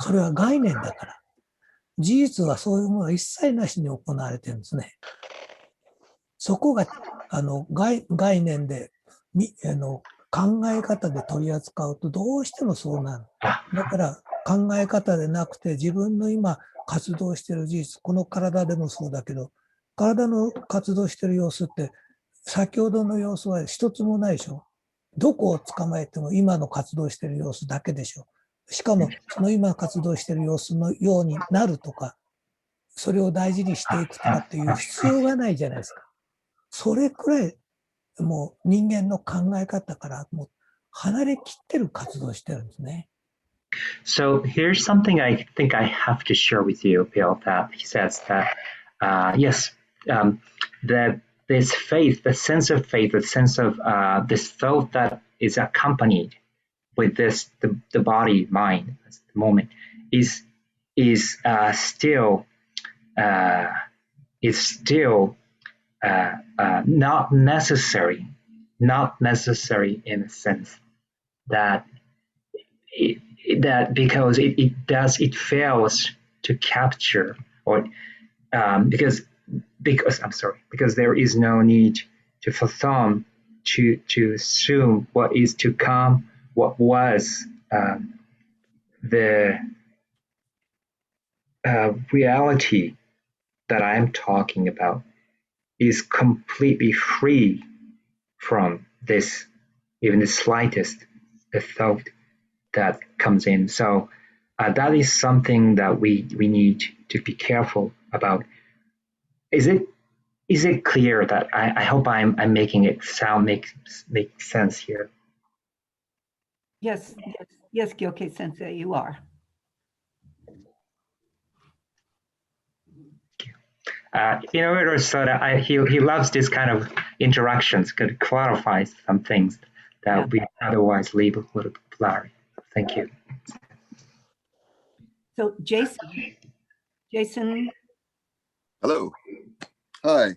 それは概念だから。事実はそういうものは一切なしに行われてるんですね。そこが概念で考え方で取り扱うとどうしてもそうなる。だから考え方でなくて自分の今活動している事実、この体でもそうだけど、体の活動している様子って先ほどの様子は一つもないでしょ。どこを捕まえても今の活動している様子だけでしょ。しかもその今活動している様子のようになるとか、それを大事にしていくとかっていう必要がないじゃないですか。それくらいもう人間の考え方からもう離れきってる活動してるんですね。So here's something I think I have to share with you, Bill, that he says that, yes, that this faith, the sense of faith, the sense of this thought that is accompanied with this, the body, mind, at the moment, is still not necessary in a sense that because it fails to capture or because there is no need to fathom to assume what is to come, what was the reality that I'm talking about is completely free from this, even the slightest thought that comes in. So that is something that we need to be careful about. Is it clear that I hope I'm making it make sense here? Yes, Gyoke Sensei, you are. Inoue Roshi, he loves this kind of interactions, could clarify some things that we otherwise leave a little blurry. Thank you. So Jason. Hello. Hi.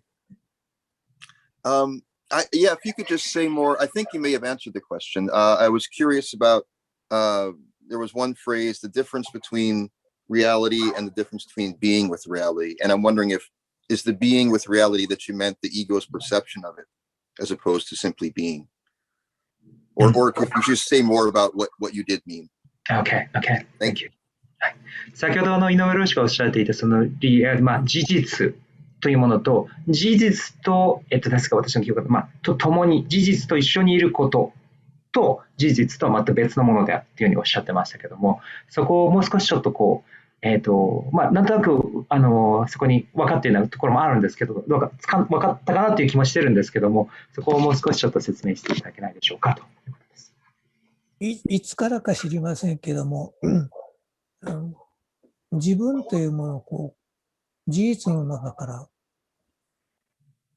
If you could just say more, I think you may have answered the question. I was curious about, there was one phrase, the difference between reality and the difference between being with reality. And I'm wondering is the being with reality that you meant the ego's perception of it, as opposed to simply being? Or if you just say more about what you did mean. Okay. Thank you. 先ほど井上老師がおっしゃっていたその事実というものと事実と確か私の記憶がと共に事実と一緒にいることと事実とはまた別のものであるというふうにおっしゃってましたけども、そこをもう少しちょっとこうなんとなくそこに分かっているようなところもあるんですけど、分かったかなという気もしてるんですけども、そこをもう少しちょっと説明していただけないでしょうかということです。いつからか知りませんけども、自分というものを事実の中から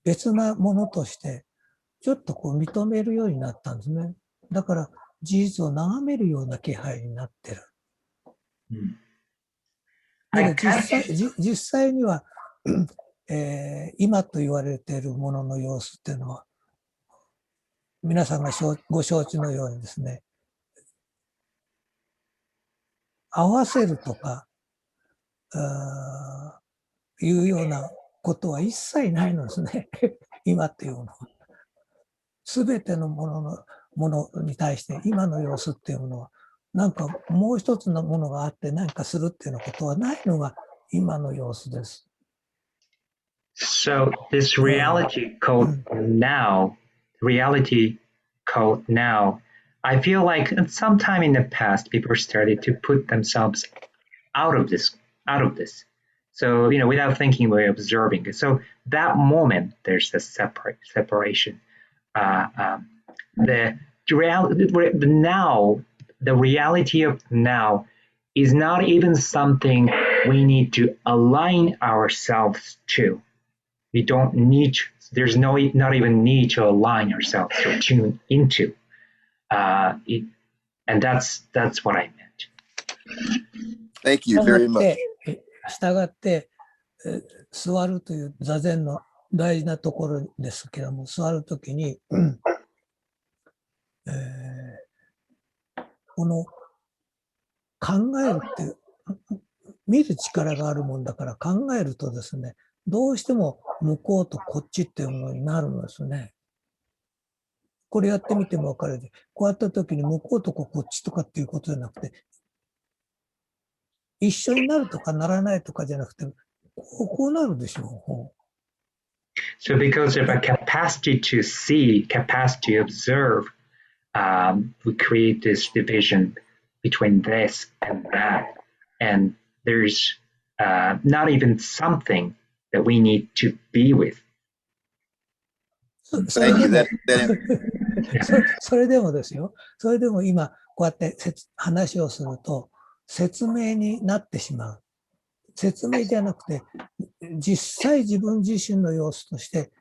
別なものとしてちょっと認めるようになったんですね。だから事実を眺めるような気配になってる。実際には、今と言われているものの様子っていうのは皆さんがご承知のようにですね、合わせるとかいうようなことは一切ないのですね。今っていうのは。すべてのものに対して今の様子っていうものは、なんかもう一つのものがあって何かするっていうようなことはないのが今の様子です。So this reality called now, I feel like sometime in the past people started to put themselves out of this. So, without thinking, we're observing it. So that moment, there's the separation. The reality of now is not even something we need to align ourselves to. We don't need, there's not even need to align ourselves or tune into. And that's what I meant. Thank you very much. したがって座るという座禅の大事なところですけども、座るときに、この考えるって、見る力があるもんだから考えるとですね、どうしても向こうとこっちっていうものになるんですね。これやってみても分かるで、こうやったときに向こうとこっちとかっていうことじゃなくて、一緒になるとかならないとかじゃなくて、こうなるでしょう。So because of a capacity to see, capacity to observe, we create this division between this and that. And there's not even something that we need to be with. それでもですよ。それでも今、こうやって話をすると、説明になってしまう。説明じゃなくて、実際自分自身の様子として、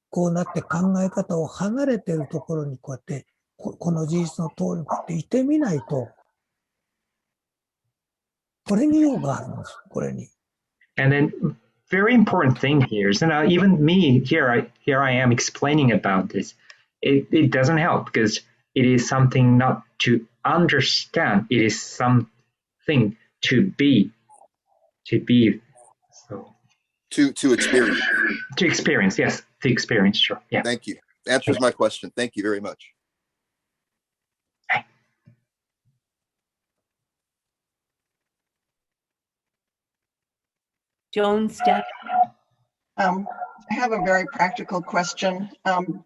こうなって考え方を離れているところにこうやって、この事実の通りこうやっていてみないと、これに用があるんです、これに。And then, very important thing here is, and even me here I am explaining about this. It doesn't help because it is something not to understand. It is something to be. So To experience. To experience, yes, to experience, sure, yeah. Thank you. Answers my question. Thank you very much. Joan, Steph. I have a very practical question.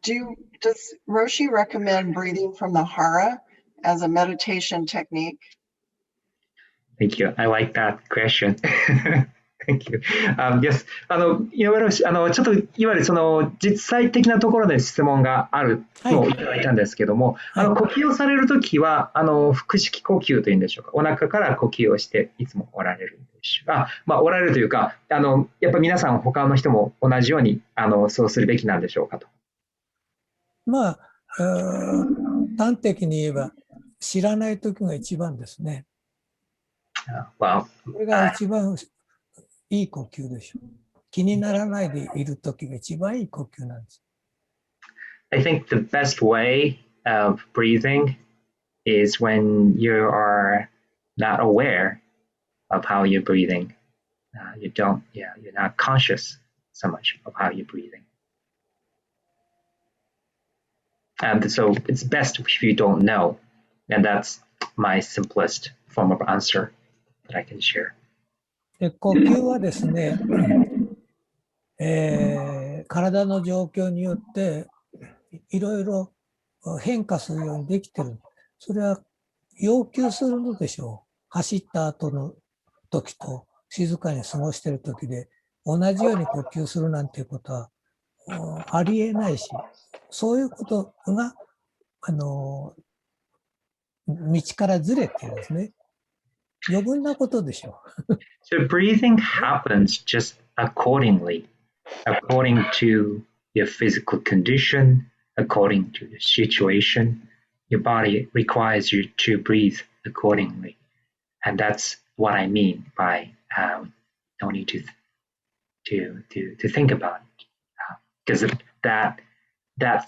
Does Roshi recommend breathing from the hara as a meditation technique? Thank you. I like that question. Thank you. Yes. 井上ロシ、ちょっといわゆるその実際的なところで質問があるのをいただいたんですけども、呼吸をされるときは、腹式呼吸というんでしょうか、お腹から呼吸をしていつもおられるんでしょうか。おられるというか、やっぱ皆さん他の人も同じように、そうするべきなんでしょうかと。端的に言えば、知らないときが一番ですね。これが一番いい呼吸でしょう。気にならないでいるときが一番いい呼吸なんです。I think the best way of breathing is when you are not aware of how you're breathing. You're not conscious so much of how you're breathing. And so it's best if you don't know. And that's my simplest form of answer that I can share. 呼吸はですね、体の状況によっていろいろ変化するようにできてる。それは要求するのでしょう。走った後の時と静かに過ごしている時で同じように呼吸するなんていうことはありえないし、そういうことが道からずれてるんですね。余分なことでしょう。So breathing happens just according to your physical condition, according to the situation. Your body requires you to breathe accordingly. And that's what I mean by no need to think about it. Because that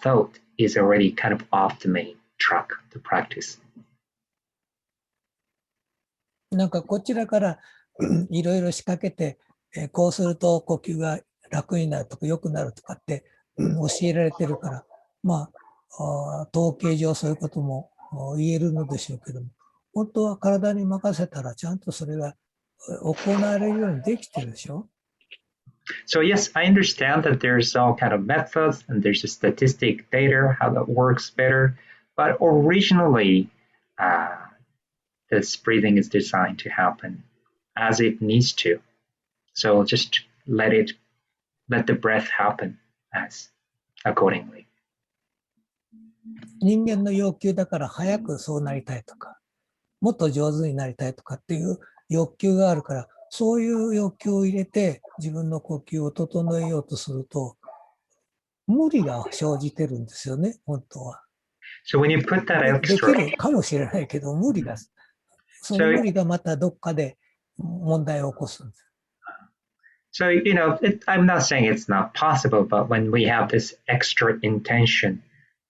thought is already kind of off the main track to practice. なんかこちらからいろいろ仕掛けて、こうすると呼吸が楽になるとか良くなるとかって教えられてるから、統計上そういうことも言えるのでしょうけども、本当は体に任せたらちゃんとそれが行われるようにできてるでしょ。So yes, I understand that there's all kind of methods and there's a statistic data, how that works better. But originally, this breathing is designed to happen as it needs to. So just let the breath happen as accordingly. 人間の要求だから早くそうなりたいとか、もっと上手になりたいとかっていう欲求があるから、そういう欲求を入れて自分の呼吸を整えようとすると、無理が生じてるんですよね、本当は。So when you put that でき extra, るかもしれないけど、無理が、その無理がまたどっかで問題を起こすんです。So, I'm not saying it's not possible, but when we have this extra intention,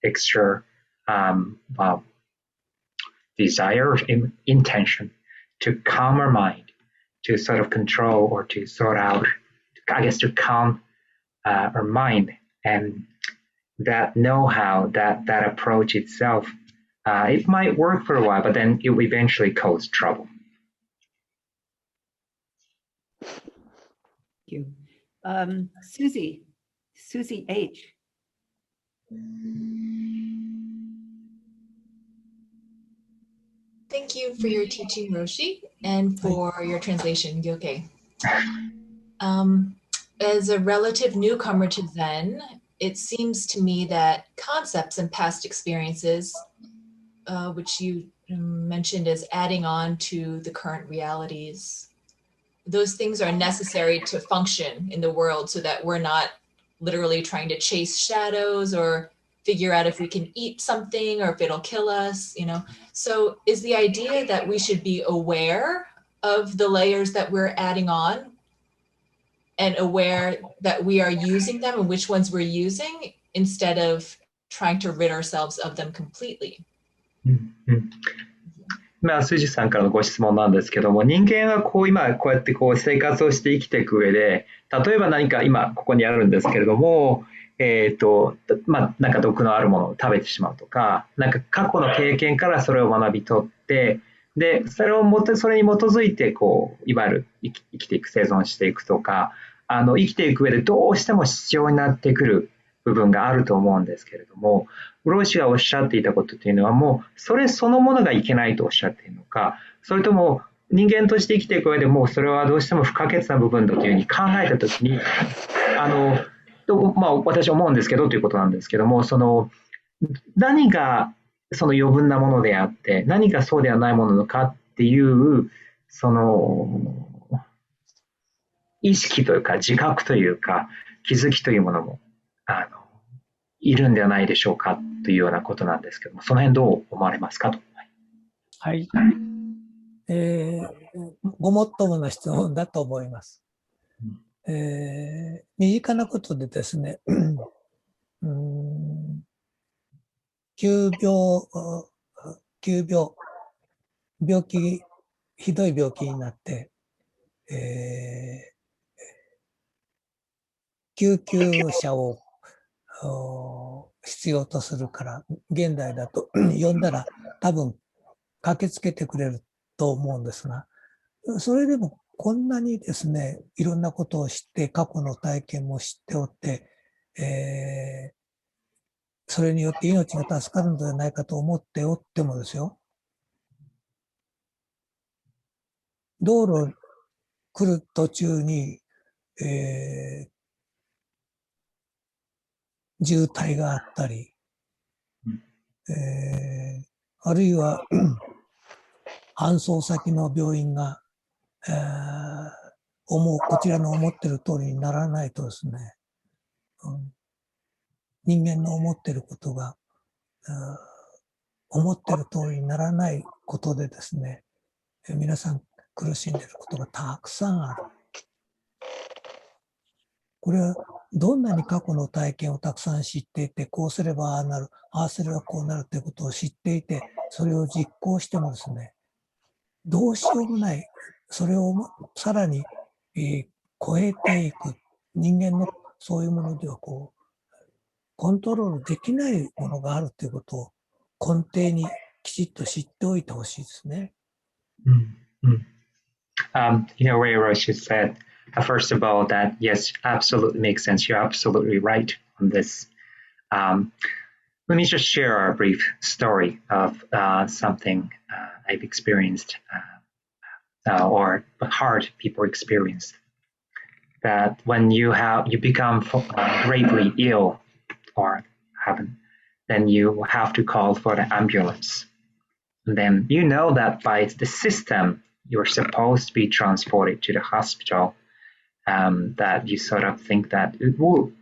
extra desire, intention to calm our mind, to sort of control or to sort out, I guess, to calm our mind, and that know-how, that approach itself, it might work for a while, but then it will eventually cause trouble. Thank you. Susie H. Thank you for your teaching, Roshi, and for your translation, Gyoke. As a relative newcomer to Zen, it seems to me that concepts and past experiences, which you mentioned as adding on to the current realities, those things are necessary to function in the world so that we're not literally trying to chase shadows or figure out if we can eat something or if it'll kill us, So is the idea that we should be aware of the layers that we're adding on and aware that we are using them and which ones we're using instead of trying to rid ourselves of them completely? スジさんからのご質問なんですけども、人間は今こうやって生活をして生きていく上で、例えば何か今ここにあるんですけれども、なんか毒のあるものを食べてしまうとか、なんか過去の経験からそれを学び取って、で、それに基づいていわゆる生きていく、生存していくとか、生きていく上でどうしても必要になってくる部分があると思うんですけれども、ローシがおっしゃっていたことというのはもうそれそのものがいけないとおっしゃっているのか、それとも人間として生きていく上でもうそれはどうしても不可欠な部分だというふうに考えたときに、私は思うんですけどということなんですけども、何がその余分なものであって何がそうではないものかっていう意識というか自覚というか気づきというものもいるんではないでしょうかというようなことなんですけども、その辺どう思われますかと。はい。ごもっともな質問だと思います。身近なことでですね、急病、ひどい病気になって、救急車を必要とするから、現代だと呼んだら多分駆けつけてくれると思うんですが、それでもこんなにですね、いろんなことを知って、過去の体験も知っておって、それによって命が助かるのではないかと思っておってもですよ、道路来る途中に、渋滞があったり、あるいは搬送先の病院が、こちらの思ってる通りにならないとですね、人間の思ってることが、思ってる通りにならないことでですね、皆さん苦しんでいることがたくさんある。これはどんなに過去の体験をたくさん知っていて、こうすればああなる、ああすればこうなるということを知っていて、それを実行してもですね、どうしようもない、それをさらに、超えていく人間のそういうものではコントロールできないものがあるということを根底にきちっと知っておいてほしいですね。Inoue Roshi said, first of all, that yes, absolutely makes sense. You're absolutely right on this. Let me just share a brief story of something I've experienced or hard people experienced. That when you become gravely ill or happen, then you have to call for the ambulance. And then you know that by the system you're supposed to be transported to the hospital. That you sort of think that it will,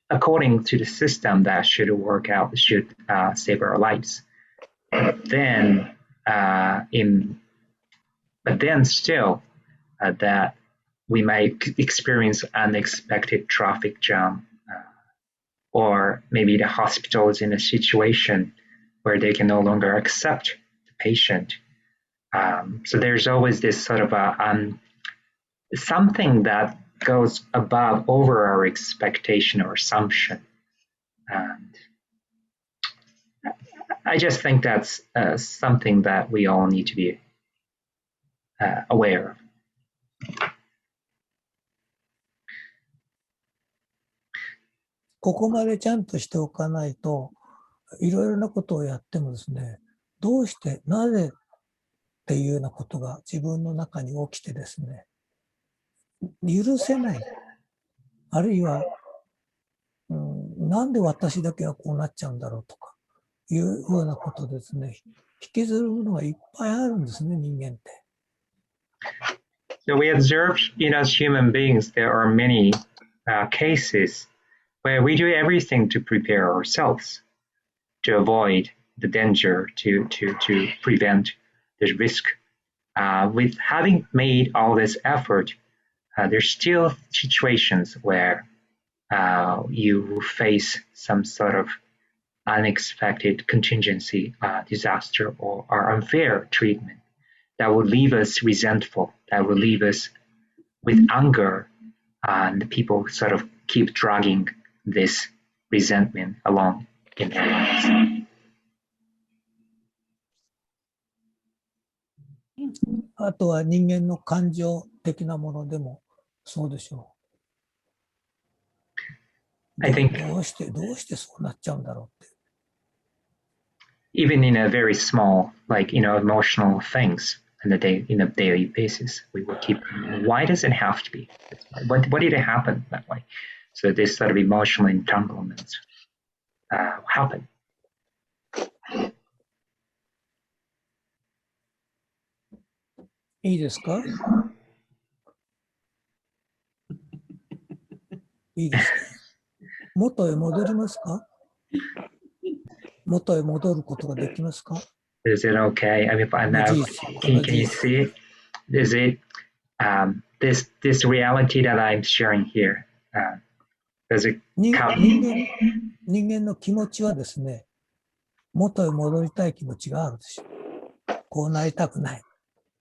according to the system, that should work out, should save our lives. But then still, that we might experience unexpected traffic jam, or maybe the hospital is in a situation where they can no longer accept the patient. So there's always this sort of something that goes over our expectation or assumption. And I just think that's something that we all need to be aware of. ここまでちゃんとしておかないと、いろいろなことをやってもですね、どうして、なぜっていうようなことが自分の中に起きてですね、許せない。あるいは、なんで私だけはこうなっちゃうんだろうとか、いうようなことですね、引きずるものがいっぱいあるんですね、人間って。So we observe, as human beings, there are many cases where we do everything to prepare ourselves, to avoid the danger, to prevent the risk. With having made all this effort, there's still situations where you face some sort of unexpected contingency, disaster, or unfair treatment that would leave us resentful, that would leave us with anger, and people sort of keep dragging this resentment along in their lives. あとは人間の感情的なものでもそうでしょう。どうしてそうなっちゃうんだろうって。Even in a very small, emotional things in a daily basis, we will keep. Why does it have to be? What did it happen that way? So this sort of emotional entanglements happen. いいですか？いいですか？元へ戻りますか？元へ戻ることができますか？ Is it okay? I mean, now, can you see it? Is it this reality that I'm sharing here? Does it come? 人間の気持ちはですね、元へ戻りたい気持ちがあるでしょう。こうなりたくない。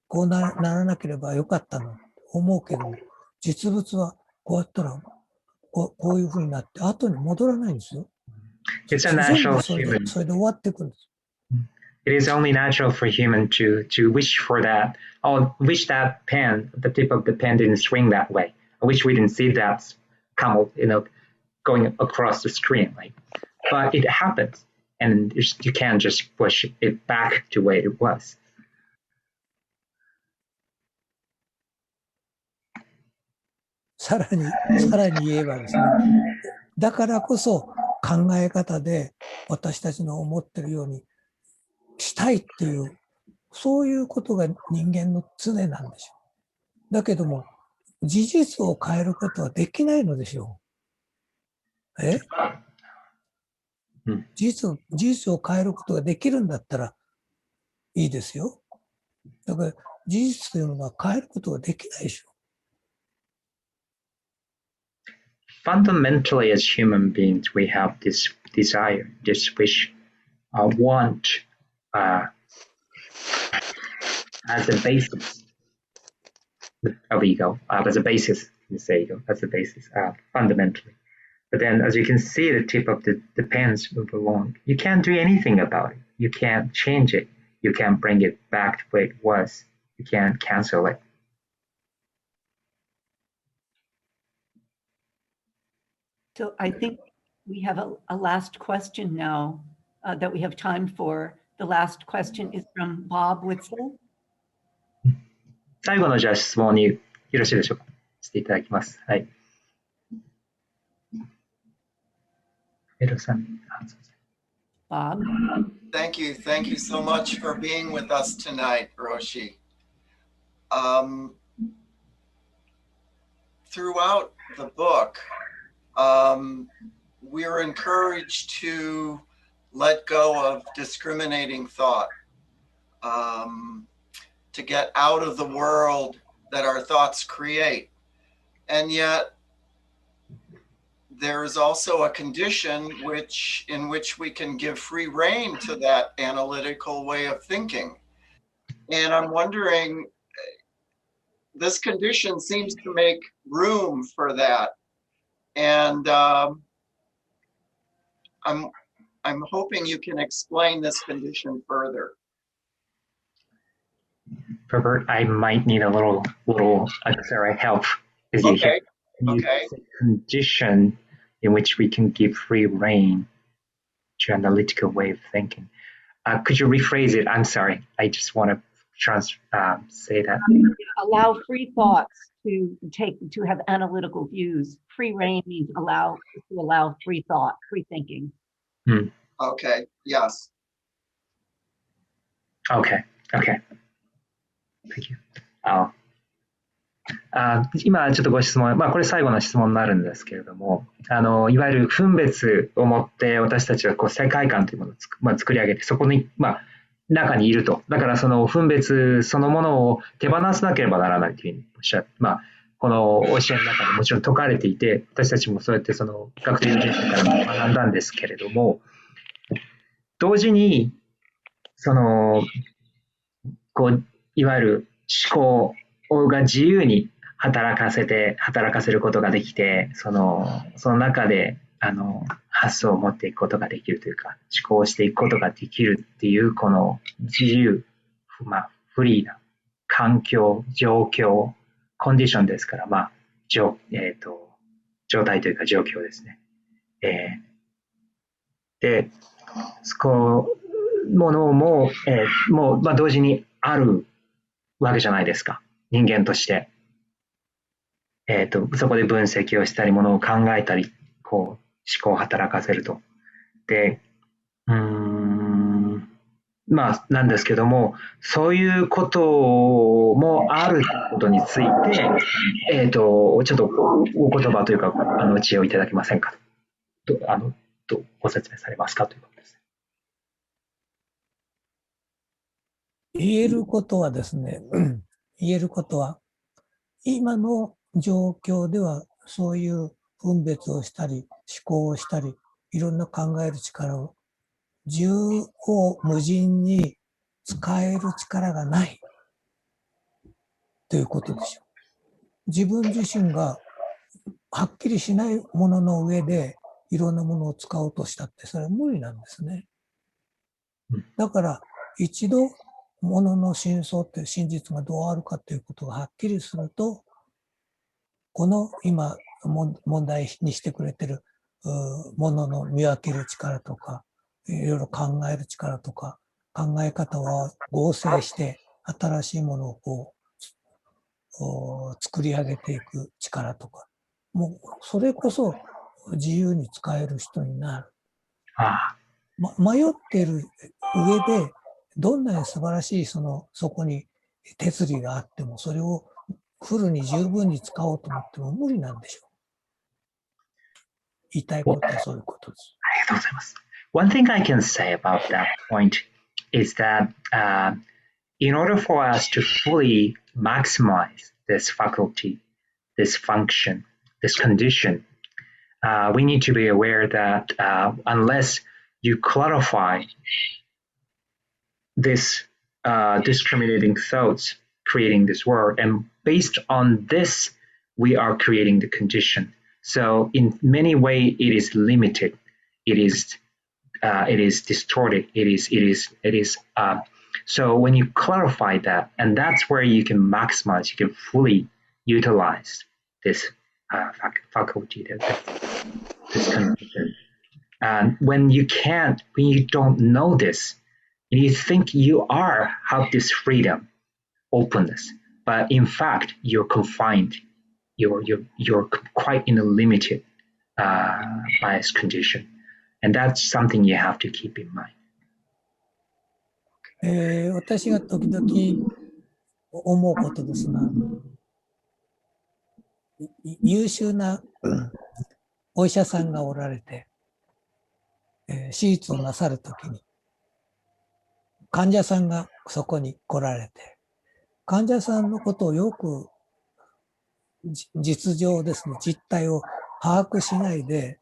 こうならなければよかったのと思うけども、実物はこうやったらこういうふうになって後に戻らないんですよ。It's a natural human. それで終わっていくんです。It is only natural for human to wish for that. Oh, wish that pen, the tip of the pen didn't swing that way. I wish we didn't see that camel, going across the screen. But it happens, and you can't just push it back to where it was. さらに言えばですね、だからこそ考え方で私たちの思ってるようにしたいっていう、そういうことが人間の常なんでしょう。だけども、事実を変えることはできないのでしょう。事実を変えることができるんだったらいいですよ。だから事実というのは変えることができないでしょう。Fundamentally, as human beings, we have this desire, this wish, want as a basis of ego, as a basis, let's say ego, as a basis, fundamentally. But then, as you can see, the tip of the pens move along. You can't do anything about it. You can't change it. You can't bring it back to where it was. You can't cancel it. So I think we have a last question now that we have time for. The last question is from Bob Witzel. 最後のじゃあ質問によろしいでしょうか。していただきます。はい。Bob. Thank you so much for being with us tonight, Roshi. Throughout the book, we're encouraged to let go of discriminating thought, to get out of the world that our thoughts create and yet there is also a condition in which we can give free rein to that analytical way of thinking. And I'm wondering, this condition seems to make room for that. And I'm hoping you can explain this condition further. Robert, I might need a little extra help. Okay. You say condition in which we can give free rein to analytical way of thinking. Could you rephrase it? I'm sorry. I just want to say that. Allow free thoughts to have analytical views. Free rein means allow free thought, free thinking. Okay. Yes. Okay. Thank you. 今ちょっとご質問、これ最後の質問になるんですけれども、いわゆる分別をもって私たちはこう世界観というものを作り上げて、そこに、中にいると。だからその分別そのものを手放さなければならないというふうにおっしゃって、この教えの中でもちろん説かれていて、私たちもそうやってその学徒人からも学んだんですけれども、同時に、いわゆる思考が自由に働かせることができて、その中で発想を持っていくことができるというか、思考をしていくことができるっていうこの自由、フリーな環境、状況、コンディションですから、状態というか状況ですね。で、ものも、もう同時にあるわけじゃないですか。人間として。そこで分析をしたり、ものを考えたり、思考を働かせると。で、なんですけども、そういうこともあることについて、ちょっとお言葉というか、知恵をいただけませんかと、ご説明されますかということです。言えることはですね、今の状況ではそういう分別をしたり、思考をしたり、いろんな考える力を縦横無尽に使える力がないということでしょう。自分自身がはっきりしないものの上でいろんなものを使おうとしたってそれは無理なんですね。だから一度ものの真相って真実がどうあるかということがはっきりすると、この今問題にしてくれてるものの見分ける力とか、いろいろ考える力とか、考え方を合成して新しいものを作り上げていく力とか、もうそれこそ自由に使える人になる。迷っている上で、どんなに素晴らしいそこに哲理があっても、それをフルに十分に使おうと思っても無理なんでしょう。言いたいことはそういうことです。ありがとうございます。One thing I can say about that point is that in order for us to fully maximize this faculty, this function, this condition, we need to be aware that unless you clarify this discriminating thoughts creating this world, and based on this, we are creating the condition. So in many ways, it is limited. It is distorted. It is. So when you clarify that, and that's where you can maximize, you can fully utilize this faculty, this condition. And when you don't know this, you think you have this freedom, openness, but in fact you're confined. You're quite in a limited bias condition, and that's something you have to keep in mind. 私が時々思うことですが、優秀なお医者さんがおられて、手術をなさるときに、患者さんがそこに来られて、患者さんのことをよく実情ですね、実態を把握しないで、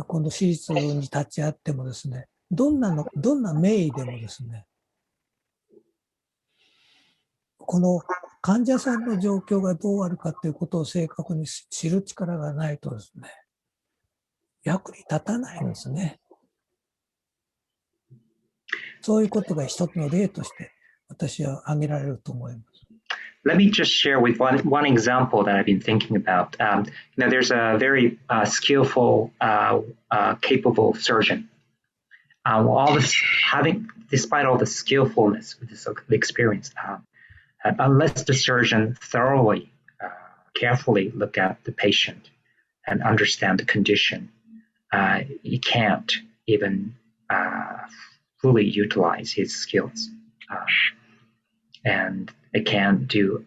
この手術に立ち会ってもですね、どんな名医でもですね、この患者さんの状況がどうあるかということを正確に知る力がないとですね、役に立たないんですね。そういうことが一つの例として私は挙げられると思います。Let me just share with one example that I've been thinking about. There's a very skillful, capable surgeon. Despite all the skillfulness, the experience, unless the surgeon thoroughly, carefully look at the patient and understand the condition, he can't even fully utilize his skills. And it can do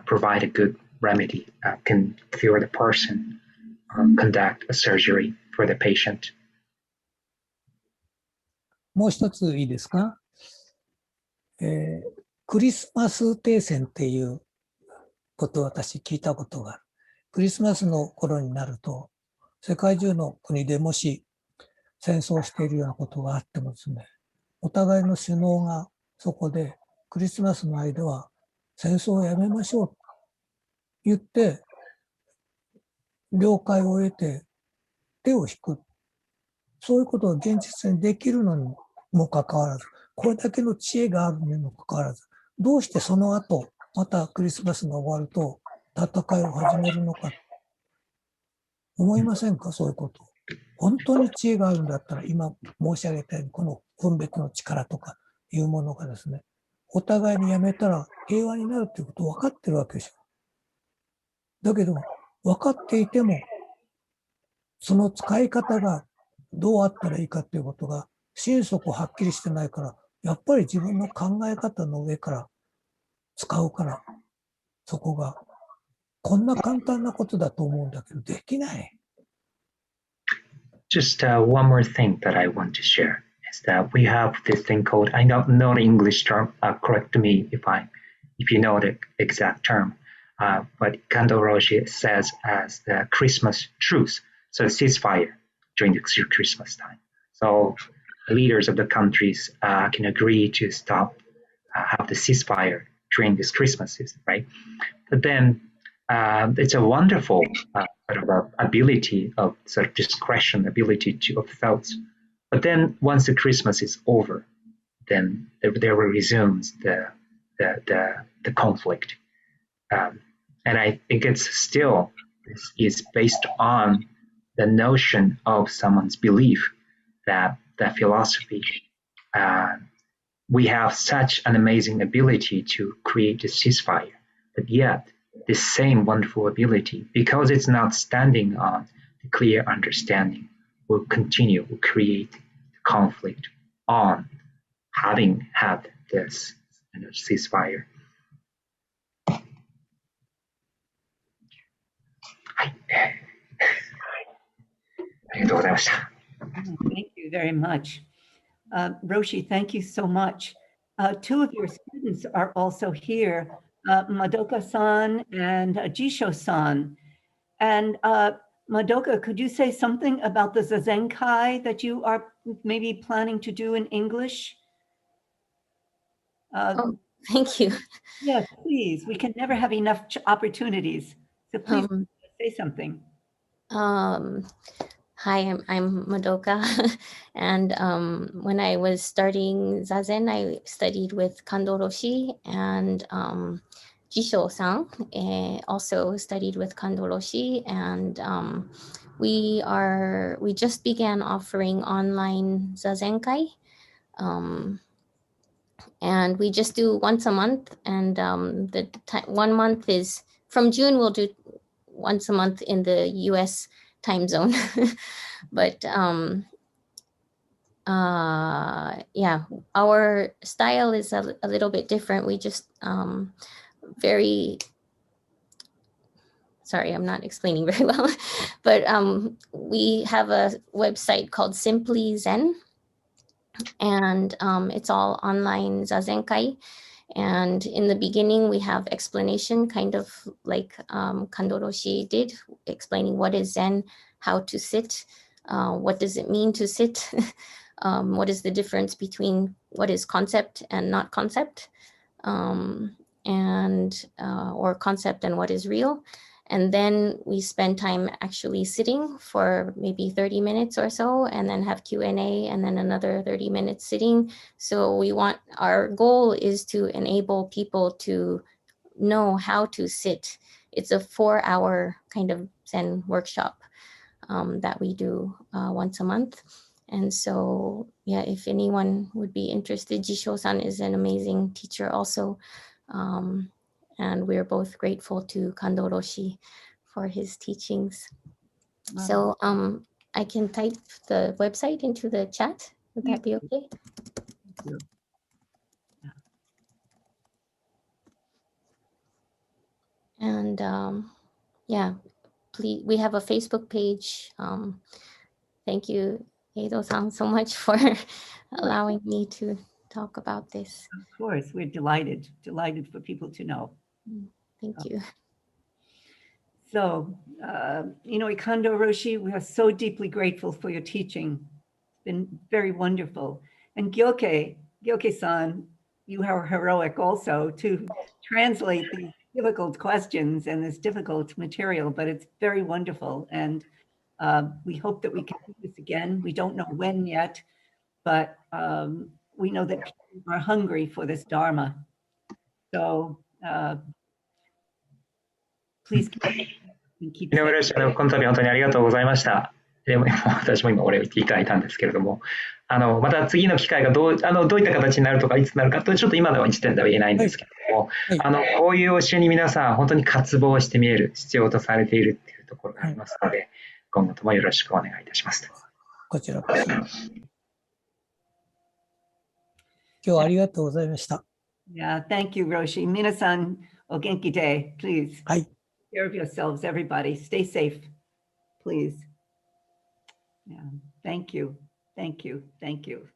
provide a good remedy, can cure the person, conduct a surgery for the patient. もう一ついいですか？クリスマス停戦っていうことを私聞いたことがある。クリスマスの頃になると、世界中の国でもし戦争しているようなことがあってもですね、お互いの首脳がそこでクリスマスの間は戦争をやめましょうと言って、了解を得て手を引く。そういうことが現実にできるのにもかかわらず、これだけの知恵があるにもかかわらず、どうしてその後、またクリスマスが終わると戦いを始めるのか。思いませんか？そういうこと。本当に知恵があるんだったら、今申し上げたように、この分別の力とかいうものがですね、お互いにやめたら平和になるということを分かってるわけでしょ。だけど、分かっていても、その使い方がどうあったらいいかということが、心底はっきりしてないから、やっぱり自分の考え方の上から使うから、そこが、こんな簡単なことだと思うんだけど、できない。Just one more thing that I want to share is that we have this thing called, I don't know the English term, correct me if you know the exact term, but Kando Roshi says as the Christmas truce, so ceasefire during the Christmas time. So the leaders of the countries can agree to stop, have the ceasefire during this Christmas season, right? But then it's a wonderful sort of ability of sort of discretion, ability of thoughts. But then once the Christmas is over, then there resumes the conflict, and I think it's still is based on the notion of someone's belief that philosophy. We have such an amazing ability to create a ceasefire, but yet this same wonderful ability, because it's not standing on the clear understanding, will continue, will create conflict on having had this ceasefire. はい。ありがとうございました。Thank you very much. Roshi, thank you so much. Two of your students are also here, Madoka-san and Jisho-san. And Madoka, could you say something about the Zazenkai that you are maybe planning to do in English? Thank you. Yes, please. We can never have enough opportunities. So please say something. Hi, I'm Madoka, and when I was starting Zazen, I studied with Kando Roshi, and Jisho-san also studied with Kando Roshi, and we just began offering online Zazenkai, and we just do once a month, and 1 month is from June. We'll do once a month in the U.S. time zone. But yeah, our style is a little bit different. We just sorry, I'm not explaining very well, but we have a website called Simply Zen, and it's all online Zazenkai, And in the beginning, we have explanation, kind of like Kando Roshi did, explaining what is Zen, how to sit, what does it mean to sit, what is the difference between what is concept and not concept, or concept and what is real. And then we spend time actually sitting for maybe 30 minutes or so, and then have Q&A, and then another 30 minutes sitting. So our goal is to enable people to know how to sit. It's a 4-hour kind of Zen workshop that we do once a month. And so, yeah, if anyone would be interested, Jisho-san is an amazing teacher also. And we're both grateful to Kando Roshi for his teachings. Wow. So I can type the website into the chat. Would that be okay? Thank you. And yeah, please, we have a Facebook page. Thank you, Edo-san, so much for allowing me to talk about this. Of course, we're delighted for people to know. Thank you. So, Inoue Kando Roshi, we are so deeply grateful for your teaching. It's been very wonderful. And Gyoke-san, you are heroic also to translate these difficult questions and this difficult material, but it's very wonderful. And we hope that we can do this again. We don't know when yet, but we know that people are hungry for this Dharma. So please keep井上ロシアのこの度本当にありがとうございました。でも私も今お礼を言っていただいたんですけれども、また次の機会がどういった形になるとかいつになるかとちょっと今の時点では言えないんですけれども、こういう教えに皆さん本当に渇望して見える必要とされているっていうところがありますので、今後ともよろしくお願いいたします。こちらこそ。今日はありがとうございました。Yeah, thank you, Roshi. Minasan, o genki de, please. はい。Take care of yourselves, everybody. Stay safe, please. Yeah, thank you. Thank you. Thank you.